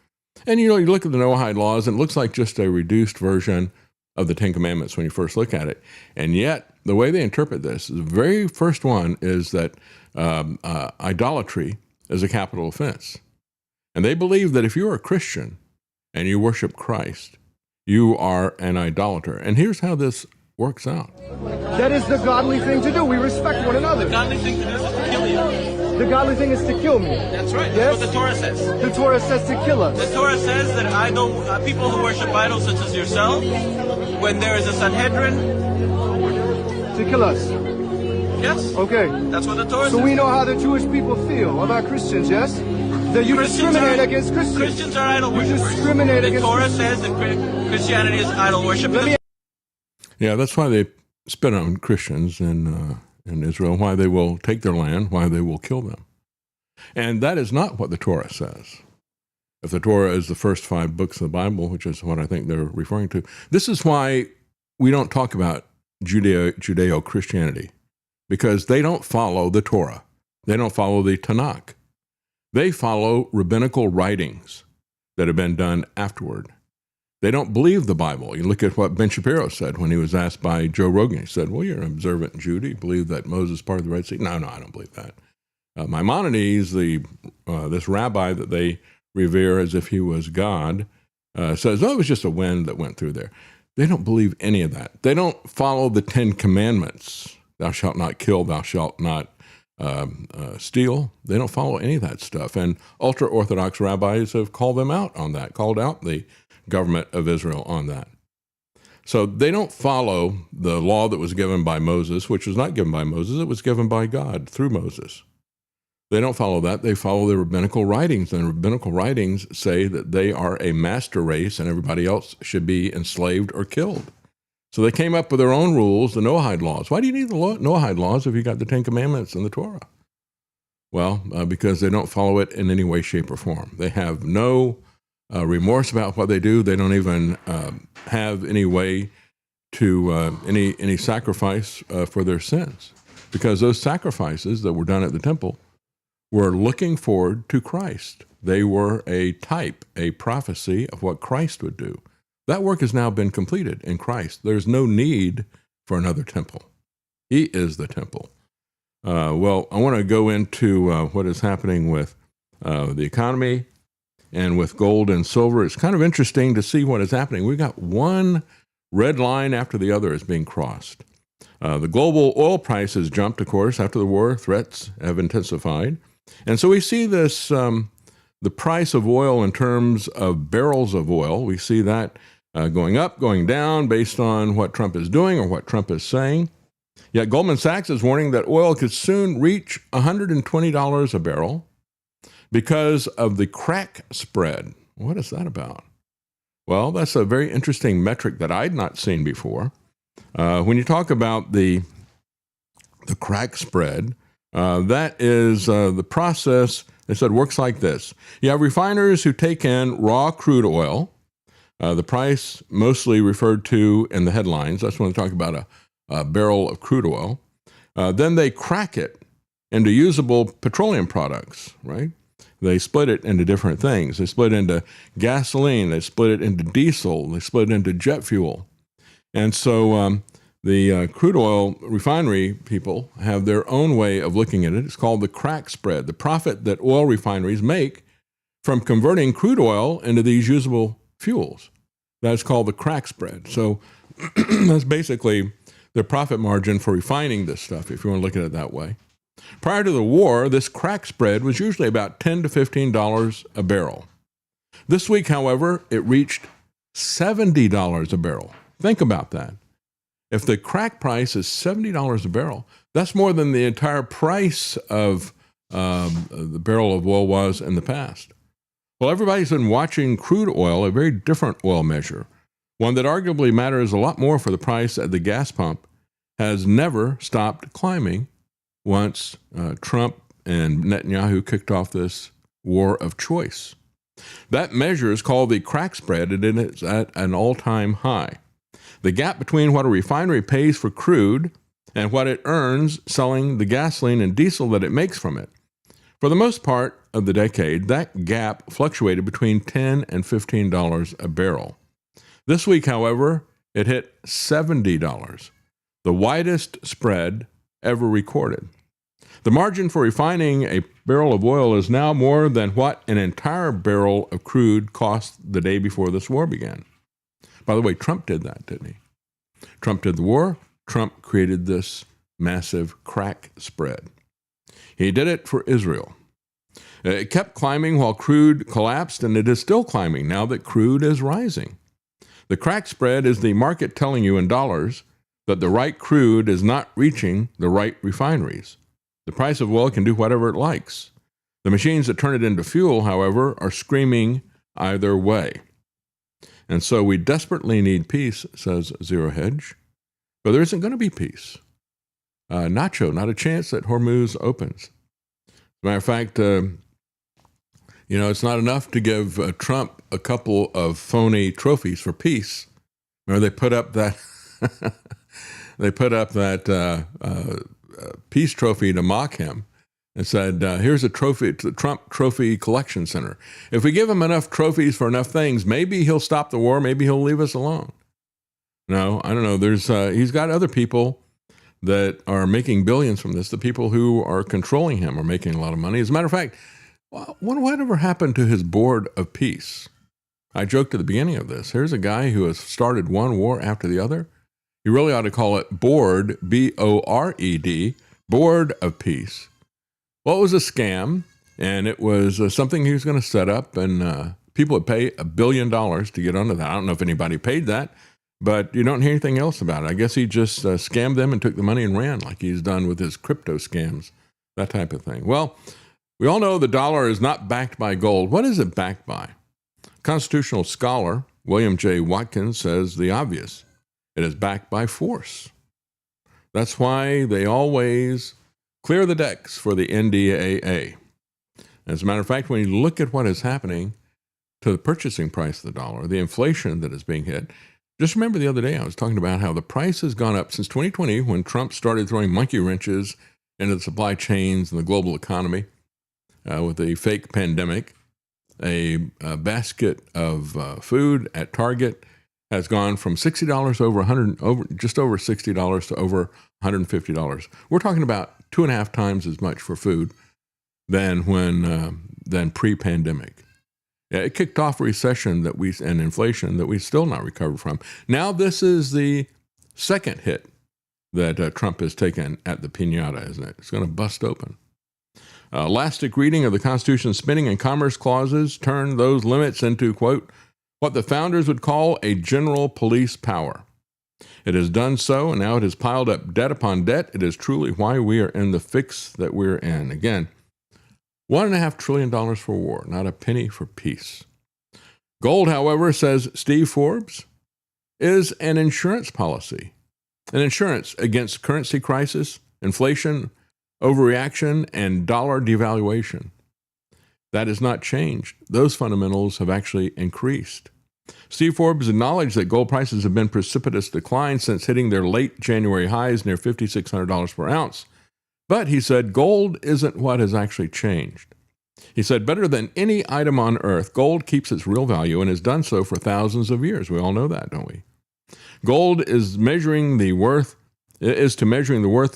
And you look at the Noahide laws, and it looks like just a reduced version of the Ten Commandments when you first look at it. And yet, the way they interpret this, the very first one is that idolatry is a capital offense. And they believe that if you are a Christian and you worship Christ, you are an idolater. And here's how this works out. That is the godly thing to do. We respect one another. The godly thing to do is to kill you. The godly thing is to kill me. That's right. Yes? That's what the Torah says. The Torah says to kill us. The Torah says that people who worship idols such as yourself, when there is a Sanhedrin, to kill us. Yes. Okay. That's what the Torah says. So we know how the Jewish people feel about Christians, yes? That you discriminate against Christians. Christians are idol worshippers. You discriminate against Christians. The Torah Christians. says that Christianity is idol worship. Yeah, that's why they spit on Christians in Israel, why they will take their land, why they will kill them. And that is not what the Torah says. If the Torah is the first 5 books of the Bible, which is what I think they're referring to, this is why we don't talk about Judeo-Christianity, because they don't follow the Torah. They don't follow the Tanakh. They follow rabbinical writings that have been done afterward. They don't believe the Bible. You look at what Ben Shapiro said when he was asked by Joe Rogan. He said, well, you're an observant Jew. Do you believe that Moses parted the Red Sea? No, I don't believe that. Maimonides, this rabbi that they revere as if he was God, says, oh, it was just a wind that went through there. They don't believe any of that. They don't follow the 10 Commandments. Thou shalt not kill, thou shalt not steal. They don't follow any of that stuff. And ultra-Orthodox rabbis have called them out on that, called out the government of Israel on that. So they don't follow the law that was given by Moses, which was not given by Moses. It was given by God through Moses. They don't follow that. They follow the rabbinical writings, and rabbinical writings say that they are a master race and everybody else should be enslaved or killed. So they came up with their own rules, the Noahide laws. Why do you need the Noahide laws if you got the 10 Commandments and the Torah? Well, because they don't follow it in any way, shape, or form. They have no remorse about what they do. They don't even have any way to any sacrifice for their sins, because those sacrifices that were done at the temple were looking forward to Christ. They were a type, a prophecy of what Christ would do. That work has now been completed in Christ. There's no need for another temple. He is the temple. Well, I want to go into what is happening with the economy and with gold and silver. It's kind of interesting to see what is happening. We've got one red line after the other is being crossed. The global oil price has jumped, of course, after the war. Threats have intensified. And so we see this, the price of oil in terms of barrels of oil, we see that going up, going down based on what Trump is doing or what Trump is saying. Yet Goldman Sachs is warning that oil could soon reach $120 a barrel because of the crack spread. What is that about? Well, that's a very interesting metric that I'd not seen before. When you talk about the crack spread, that is the process, they said, works like this. You have refiners who take in raw crude oil, the price mostly referred to in the headlines. That's when they talk about a barrel of crude oil. Then they crack it into usable petroleum products, right? They split it into different things. They split it into gasoline. They split it into diesel. They split it into jet fuel. And so the crude oil refinery people have their own way of looking at it. It's called the crack spread, the profit that oil refineries make from converting crude oil into these usable fuels. That's called the crack spread. So that's basically the profit margin for refining this stuff, if you want to look at it that way. Prior to the war, this crack spread was usually about $10 to $15 a barrel. This week, however, it reached $70 a barrel. Think about that. If the crack price is $70 a barrel, that's more than the entire price of the barrel of oil was in the past. Well, everybody's been watching crude oil, a very different oil measure, one that arguably matters a lot more for the price at the gas pump, has never stopped climbing once Trump and Netanyahu kicked off this war of choice. That measure is called the crack spread, and it's at an all-time high. The gap between what a refinery pays for crude and what it earns selling the gasoline and diesel that it makes from it. For the most part of the decade, that gap fluctuated between $10 and $15 a barrel. This week, however, it hit $70, the widest spread ever recorded. The margin for refining a barrel of oil is now more than what an entire barrel of crude cost the day before this war began. By the way, Trump did that, didn't he? Trump did the war. Trump created this massive crack spread. He did it for Israel. It kept climbing while crude collapsed, and it is still climbing now that crude is rising. The crack spread is the market telling you in dollars that the right crude is not reaching the right refineries. The price of oil can do whatever it likes. The machines that turn it into fuel, however, are screaming either way. And so we desperately need peace, says Zero Hedge. But there isn't going to be peace. Nacho, not a chance that Hormuz opens. As a matter of fact, it's not enough to give Trump a couple of phony trophies for peace. Remember, they put up that peace trophy to mock him and said, here's a trophy to the Trump Trophy Collection Center. If we give him enough trophies for enough things, maybe he'll stop the war. Maybe he'll leave us alone. No, I don't know. He's got other people that are making billions from this. The people who are controlling him are making a lot of money. As a matter of fact, whatever happened to his board of peace? I joked at the beginning of this. Here's a guy who has started one war after the other. You really ought to call it board, B-O-R-E-D, board of peace. Well, it was a scam, and it was something he was going to set up, and people would pay $1 billion to get under that. I don't know if anybody paid that, but you don't hear anything else about it. I guess he just scammed them and took the money and ran like he's done with his crypto scams, that type of thing. Well, we all know the dollar is not backed by gold. What is it backed by? Constitutional scholar William J. Watkins says the obvious. It is backed by force. That's why they always clear the decks for the NDAA. As a matter of fact, when you look at what is happening to the purchasing price of the dollar, the inflation that is being hit, just remember the other day I was talking about how the price has gone up since 2020 when Trump started throwing monkey wrenches into the supply chains and the global economy with the fake pandemic. A basket of food at Target has gone from $60 just over $60 to over $150. We're talking about 2.5 times as much for food than pre-pandemic. It kicked off a recession and inflation that we still not recovered from. Now this is the second hit that Trump has taken at the piñata, isn't it? It's going to bust open. Elastic reading of the Constitution's spending and commerce clauses turned those limits into, quote, what the founders would call a general police power. It has done so, and now it has piled up debt upon debt. It is truly why we are in the fix that we're in. Again, $1.5 trillion for war, not a penny for peace. Gold, however, says Steve Forbes, is an insurance policy, an insurance against currency crisis, inflation, overreaction, and dollar devaluation. That has not changed. Those fundamentals have actually increased. Steve Forbes acknowledged that gold prices have been precipitous decline since hitting their late January highs near $5,600 per ounce. But he said gold isn't what has actually changed. He said better than any item on earth, gold keeps its real value and has done so for thousands of years. We all know that, don't we? Gold is to measuring the worth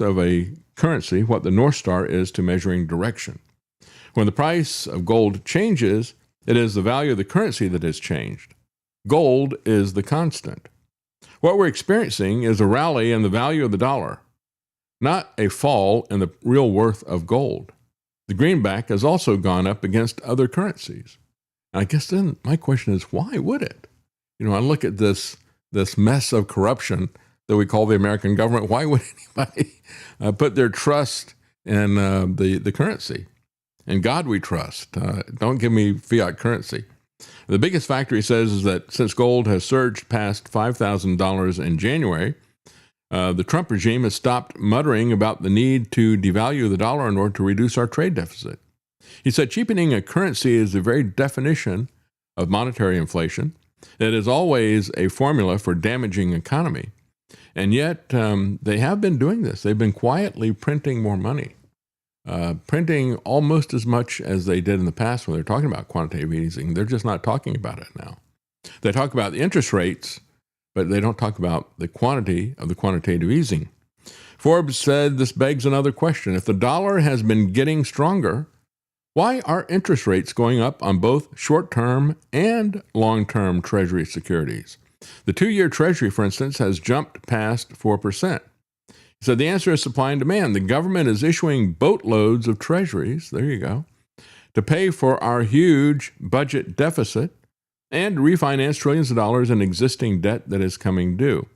of a currency what the North Star is to measuring direction. When the price of gold changes, it is the value of the currency that has changed. Gold is the constant. What we're experiencing is a rally in the value of the dollar, not a fall in the real worth of gold. The greenback has also gone up against other currencies. And I guess then my question is, why would it? I look at this mess of corruption that we call the American government. Why would anybody put their trust in the currency? In God we trust. Don't give me fiat currency. The biggest factor, he says, is that since gold has surged past $5,000 in January, the Trump regime has stopped muttering about the need to devalue the dollar in order to reduce our trade deficit. He said cheapening a currency is the very definition of monetary inflation. It is always a formula for damaging the economy. And yet they have been doing this. They've been quietly printing more money, printing almost as much as they did in the past when they're talking about quantitative easing. They're just not talking about it now. They talk about the interest rates, but they don't talk about the quantity of the quantitative easing. Forbes said this begs another question. If the dollar has been getting stronger, why are interest rates going up on both short-term and long-term Treasury securities? The 2-year Treasury, for instance, has jumped past 4%. He said the answer is supply and demand. The government is issuing boatloads of treasuries, there you go, to pay for our huge budget deficit and refinance trillions of dollars in existing debt that is coming due.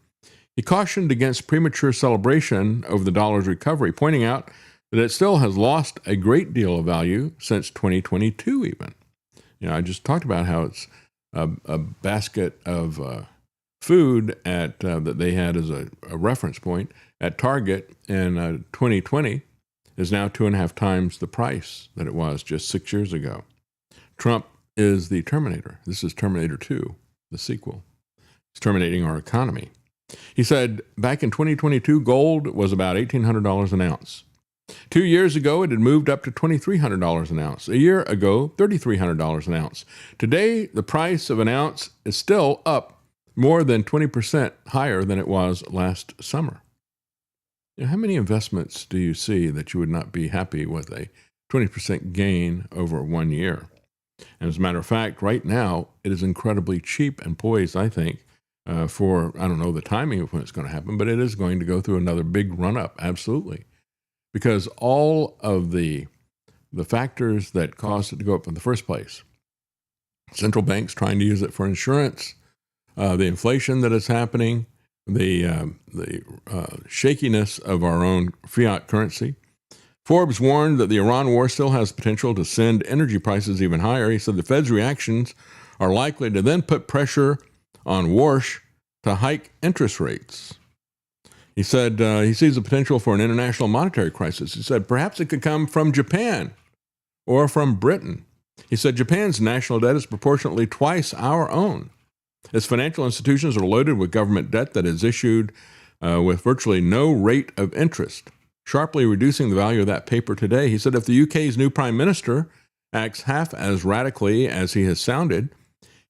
He cautioned against premature celebration over the dollar's recovery, pointing out that it still has lost a great deal of value since 2022 even. I just talked about how it's a basket of food at that they had as a reference point at Target in 2020 is now 2.5 times the price that it was just 6 years ago. Trump is the Terminator. This is Terminator 2, the sequel. It's terminating our economy. He said back in 2022, gold was about $1,800 an ounce. 2 years ago, it had moved up to $2,300 an ounce. A year ago, $3,300 an ounce. Today, the price of an ounce is still up more than 20% higher than it was last summer. How many investments do you see that you would not be happy with a 20% gain over 1 year? And as a matter of fact, right now, it is incredibly cheap and poised, I think, for, I don't know the timing of when it's going to happen, but it is going to go through another big run-up, absolutely. Because all of the factors that caused it to go up in the first place, central banks trying to use it for insurance, the inflation that is happening, the shakiness of our own fiat currency. Forbes warned that the Iran war still has potential to send energy prices even higher. He said the Fed's reactions are likely to then put pressure on Warsh to hike interest rates. He said he sees the potential for an international monetary crisis. He said perhaps it could come from Japan or from Britain. He said Japan's national debt is proportionately twice our own. Its financial institutions are loaded with government debt that is issued with virtually no rate of interest, sharply reducing the value of that paper today. He said if the UK's new prime minister acts half as radically as he has sounded,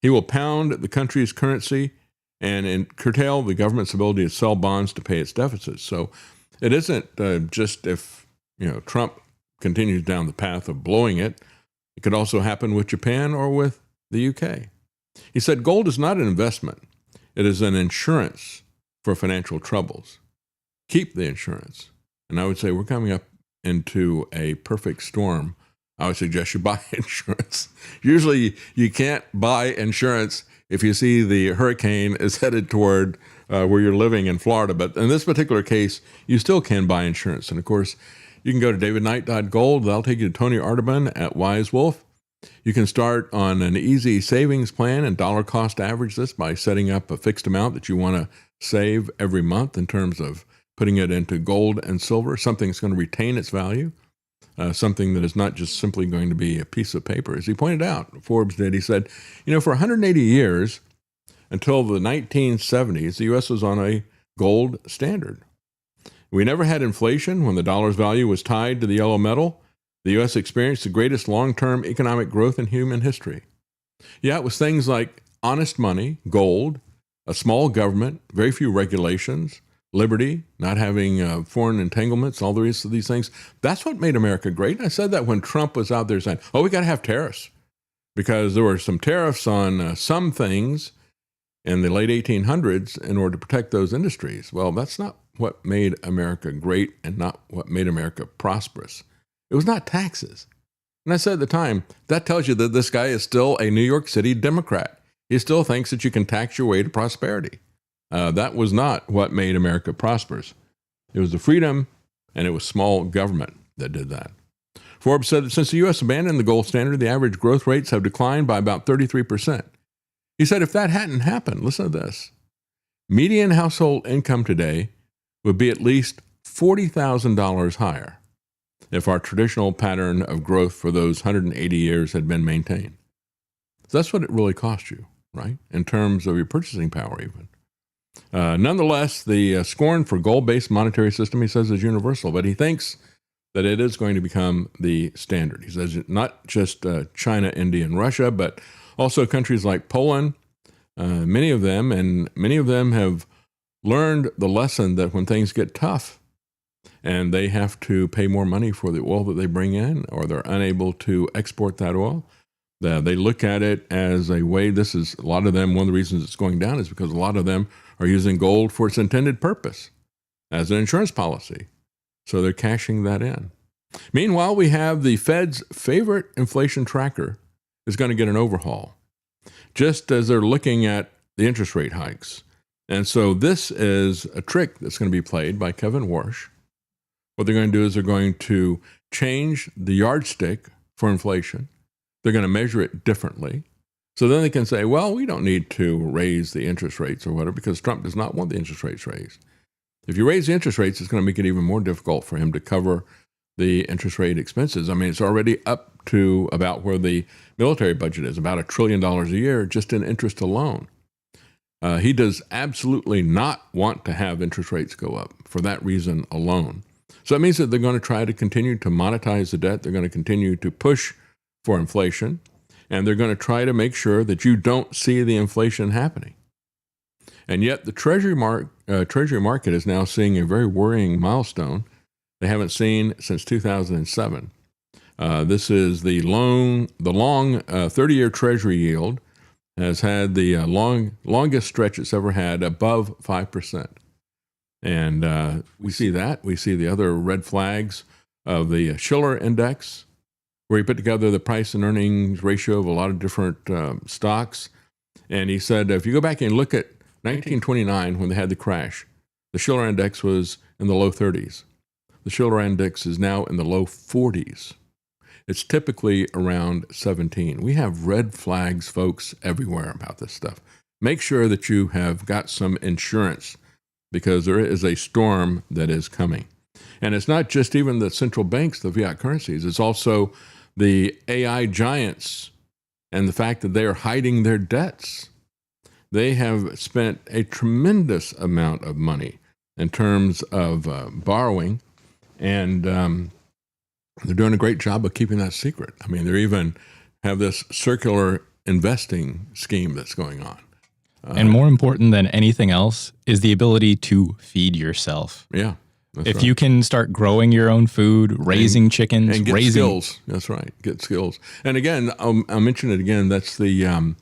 he will pound the country's currency and curtail the government's ability to sell bonds to pay its deficits. So it isn't just if Trump continues down the path of blowing it. It could also happen with Japan or with the UK. He said gold is not an investment. It is an insurance for financial troubles. Keep the insurance. And I would say we're coming up into a perfect storm. I would suggest you buy insurance. Usually you can't buy insurance if you see the hurricane is headed toward where you're living in Florida. But in this particular case, you still can buy insurance. And of course, you can go to davidknight.gold. That'll take you to Tony Arterburn at Wise Wolf. You can start on an easy savings plan and dollar cost average this by setting up a fixed amount that you want to save every month in terms of putting it into gold and silver, something that's going to retain its value, something that is not just simply going to be a piece of paper. As he pointed out, Forbes did, he said, for 180 years until the 1970s, the U.S. was on a gold standard. We never had inflation when the dollar's value was tied to the yellow metal. The U.S. experienced the greatest long-term economic growth in human history. Yeah, it was things like honest money, gold, a small government, very few regulations, liberty, not having foreign entanglements, all the rest of these things. That's what made America great. And I said that when Trump was out there saying, we got to have tariffs, because there were some tariffs on some things in the late 1800s in order to protect those industries. Well, that's not what made America great and not what made America prosperous. It was not taxes. And I said at the time, that tells you that this guy is still a New York City Democrat. He still thinks that you can tax your way to prosperity. That was not what made America prosperous. It was the freedom, and it was small government that did that. Forbes said that since the U.S. abandoned the gold standard, the average growth rates have declined by about 33%. He said if that hadn't happened, listen to this, median household income today would be at least $40,000 higher if our traditional pattern of growth for those 180 years had been maintained. So that's what it really cost you, right? In terms of your purchasing power even. Nonetheless, the scorn for gold-based monetary system, he says, is universal, but he thinks that it is going to become the standard. He says not just China, India, and Russia, but also countries like Poland, many of them have learned the lesson that when things get tough and they have to pay more money for the oil that they bring in, or they're unable to export that oil, They look at it as a way, this is a lot of them, one of the reasons it's going down is because a lot of them are using gold for its intended purpose as an insurance policy. So they're cashing that in. Meanwhile, we have the Fed's favorite inflation tracker is going to get an overhaul, just as they're looking at the interest rate hikes. And so this is a trick that's going to be played by Kevin Warsh. What they're going to do is they're going to change the yardstick for inflation. They're going to measure it differently. So then they can say, well, we don't need to raise the interest rates or whatever because Trump does not want the interest rates raised. If you raise the interest rates, it's going to make it even more difficult for him to cover the interest rate expenses. I mean, it's already up to about where the military budget is, about $1 trillion a year just in interest alone. He does absolutely not want to have interest rates go up for that reason alone. So that means that they're going to try to continue to monetize the debt. They're going to continue to push for inflation, and they're going to try to make sure that you don't see the inflation happening. And yet the Treasury market is now seeing a very worrying milestone they haven't seen since 2007. This is the long 30-year Treasury yield has had the longest stretch it's ever had above 5%. And we see that. We see the other red flags of the Shiller Index, where he put together the price and earnings ratio of a lot of different stocks. And he said, if you go back and look at 1929, when they had the crash, the Shiller Index was in the low 30s. The Shiller Index is now in the low 40s. It's typically around 17. We have red flags, folks, everywhere about this stuff. Make sure that you have got some insurance because there is a storm that is coming. And it's not just even the central banks, the fiat currencies. It's also the AI giants and the fact that they are hiding their debts. They have spent a tremendous amount of money in terms of borrowing, and they're doing a great job of keeping that secret. I mean, they even have this circular investing scheme that's going on. And more important than anything else is the ability to feed yourself. Yeah. If you can start growing your own food, raising chickens, and get raising skills. That's right. Get skills. And again, I'll mention it again. That's the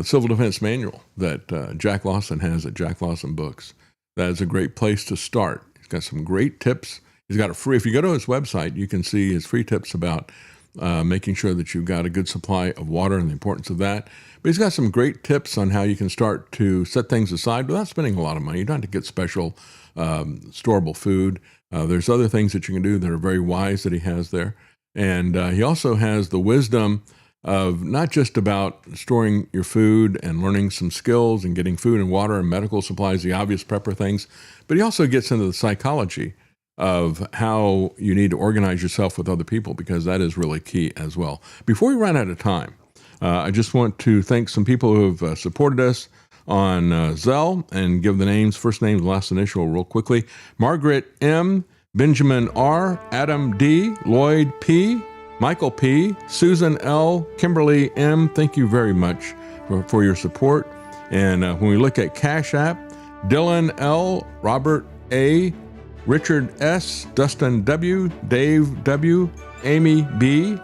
Civil Defense Manual that Jack Lawson has at Jack Lawson Books. That is a great place to start. He's got some great tips. He's got a free, if you go to his website, you can see his free tips about making sure that you've got a good supply of water and the importance of that. But he's got some great tips on how you can start to set things aside without spending a lot of money. You don't have to get special storable food. There's other things that you can do that are very wise that he has there. And he also has the wisdom of not just about storing your food and learning some skills and getting food and water and medical supplies, the obvious prepper things, but he also gets into the psychology of how you need to organize yourself with other people, because that is really key as well. Before we run out of time, I just want to thank some people who have supported us on Zelle and give the names, first name, last initial real quickly. Margaret M., Benjamin R., Adam D., Lloyd P., Michael P., Susan L., Kimberly M., thank you very much for your support. And when we look at Cash App, Dylan L., Robert A., Richard S., Dustin W., Dave W., Amy B.,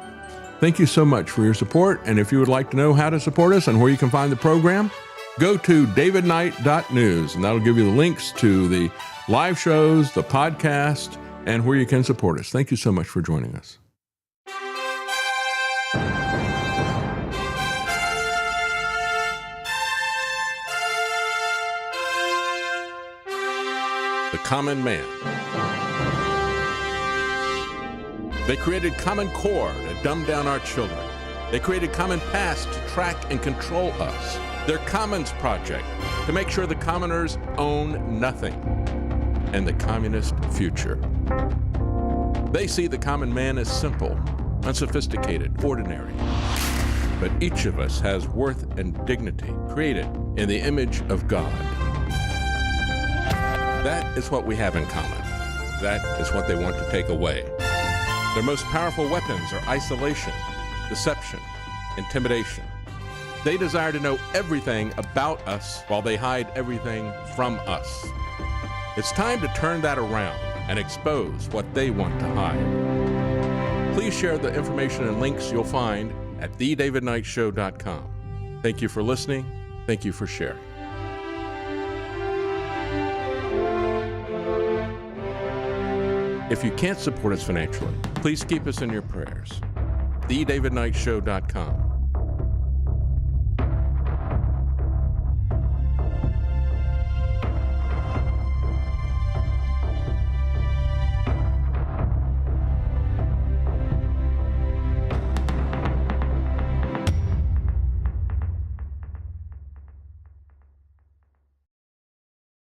thank you so much for your support. And if you would like to know how to support us and where you can find the program, go to davidknight.news, and that'll give you the links to the live shows, the podcast, and where you can support us. Thank you so much for joining us. The Common Man. They created Common Core to dumb down our children. They created Common Pass to track and control us. Their Commons Project to make sure the commoners own nothing. And the communist future. They see the common man as simple, unsophisticated, ordinary. But each of us has worth and dignity, created in the image of God. That is what we have in common. That is what they want to take away. Their most powerful weapons are isolation, deception, intimidation. They desire to know everything about us while they hide everything from us. It's time to turn that around and expose what they want to hide. Please share the information and links you'll find at thedavidknightshow.com. Thank you for listening. Thank you for sharing. If you can't support us financially, please keep us in your prayers. thedavidknightshow.com.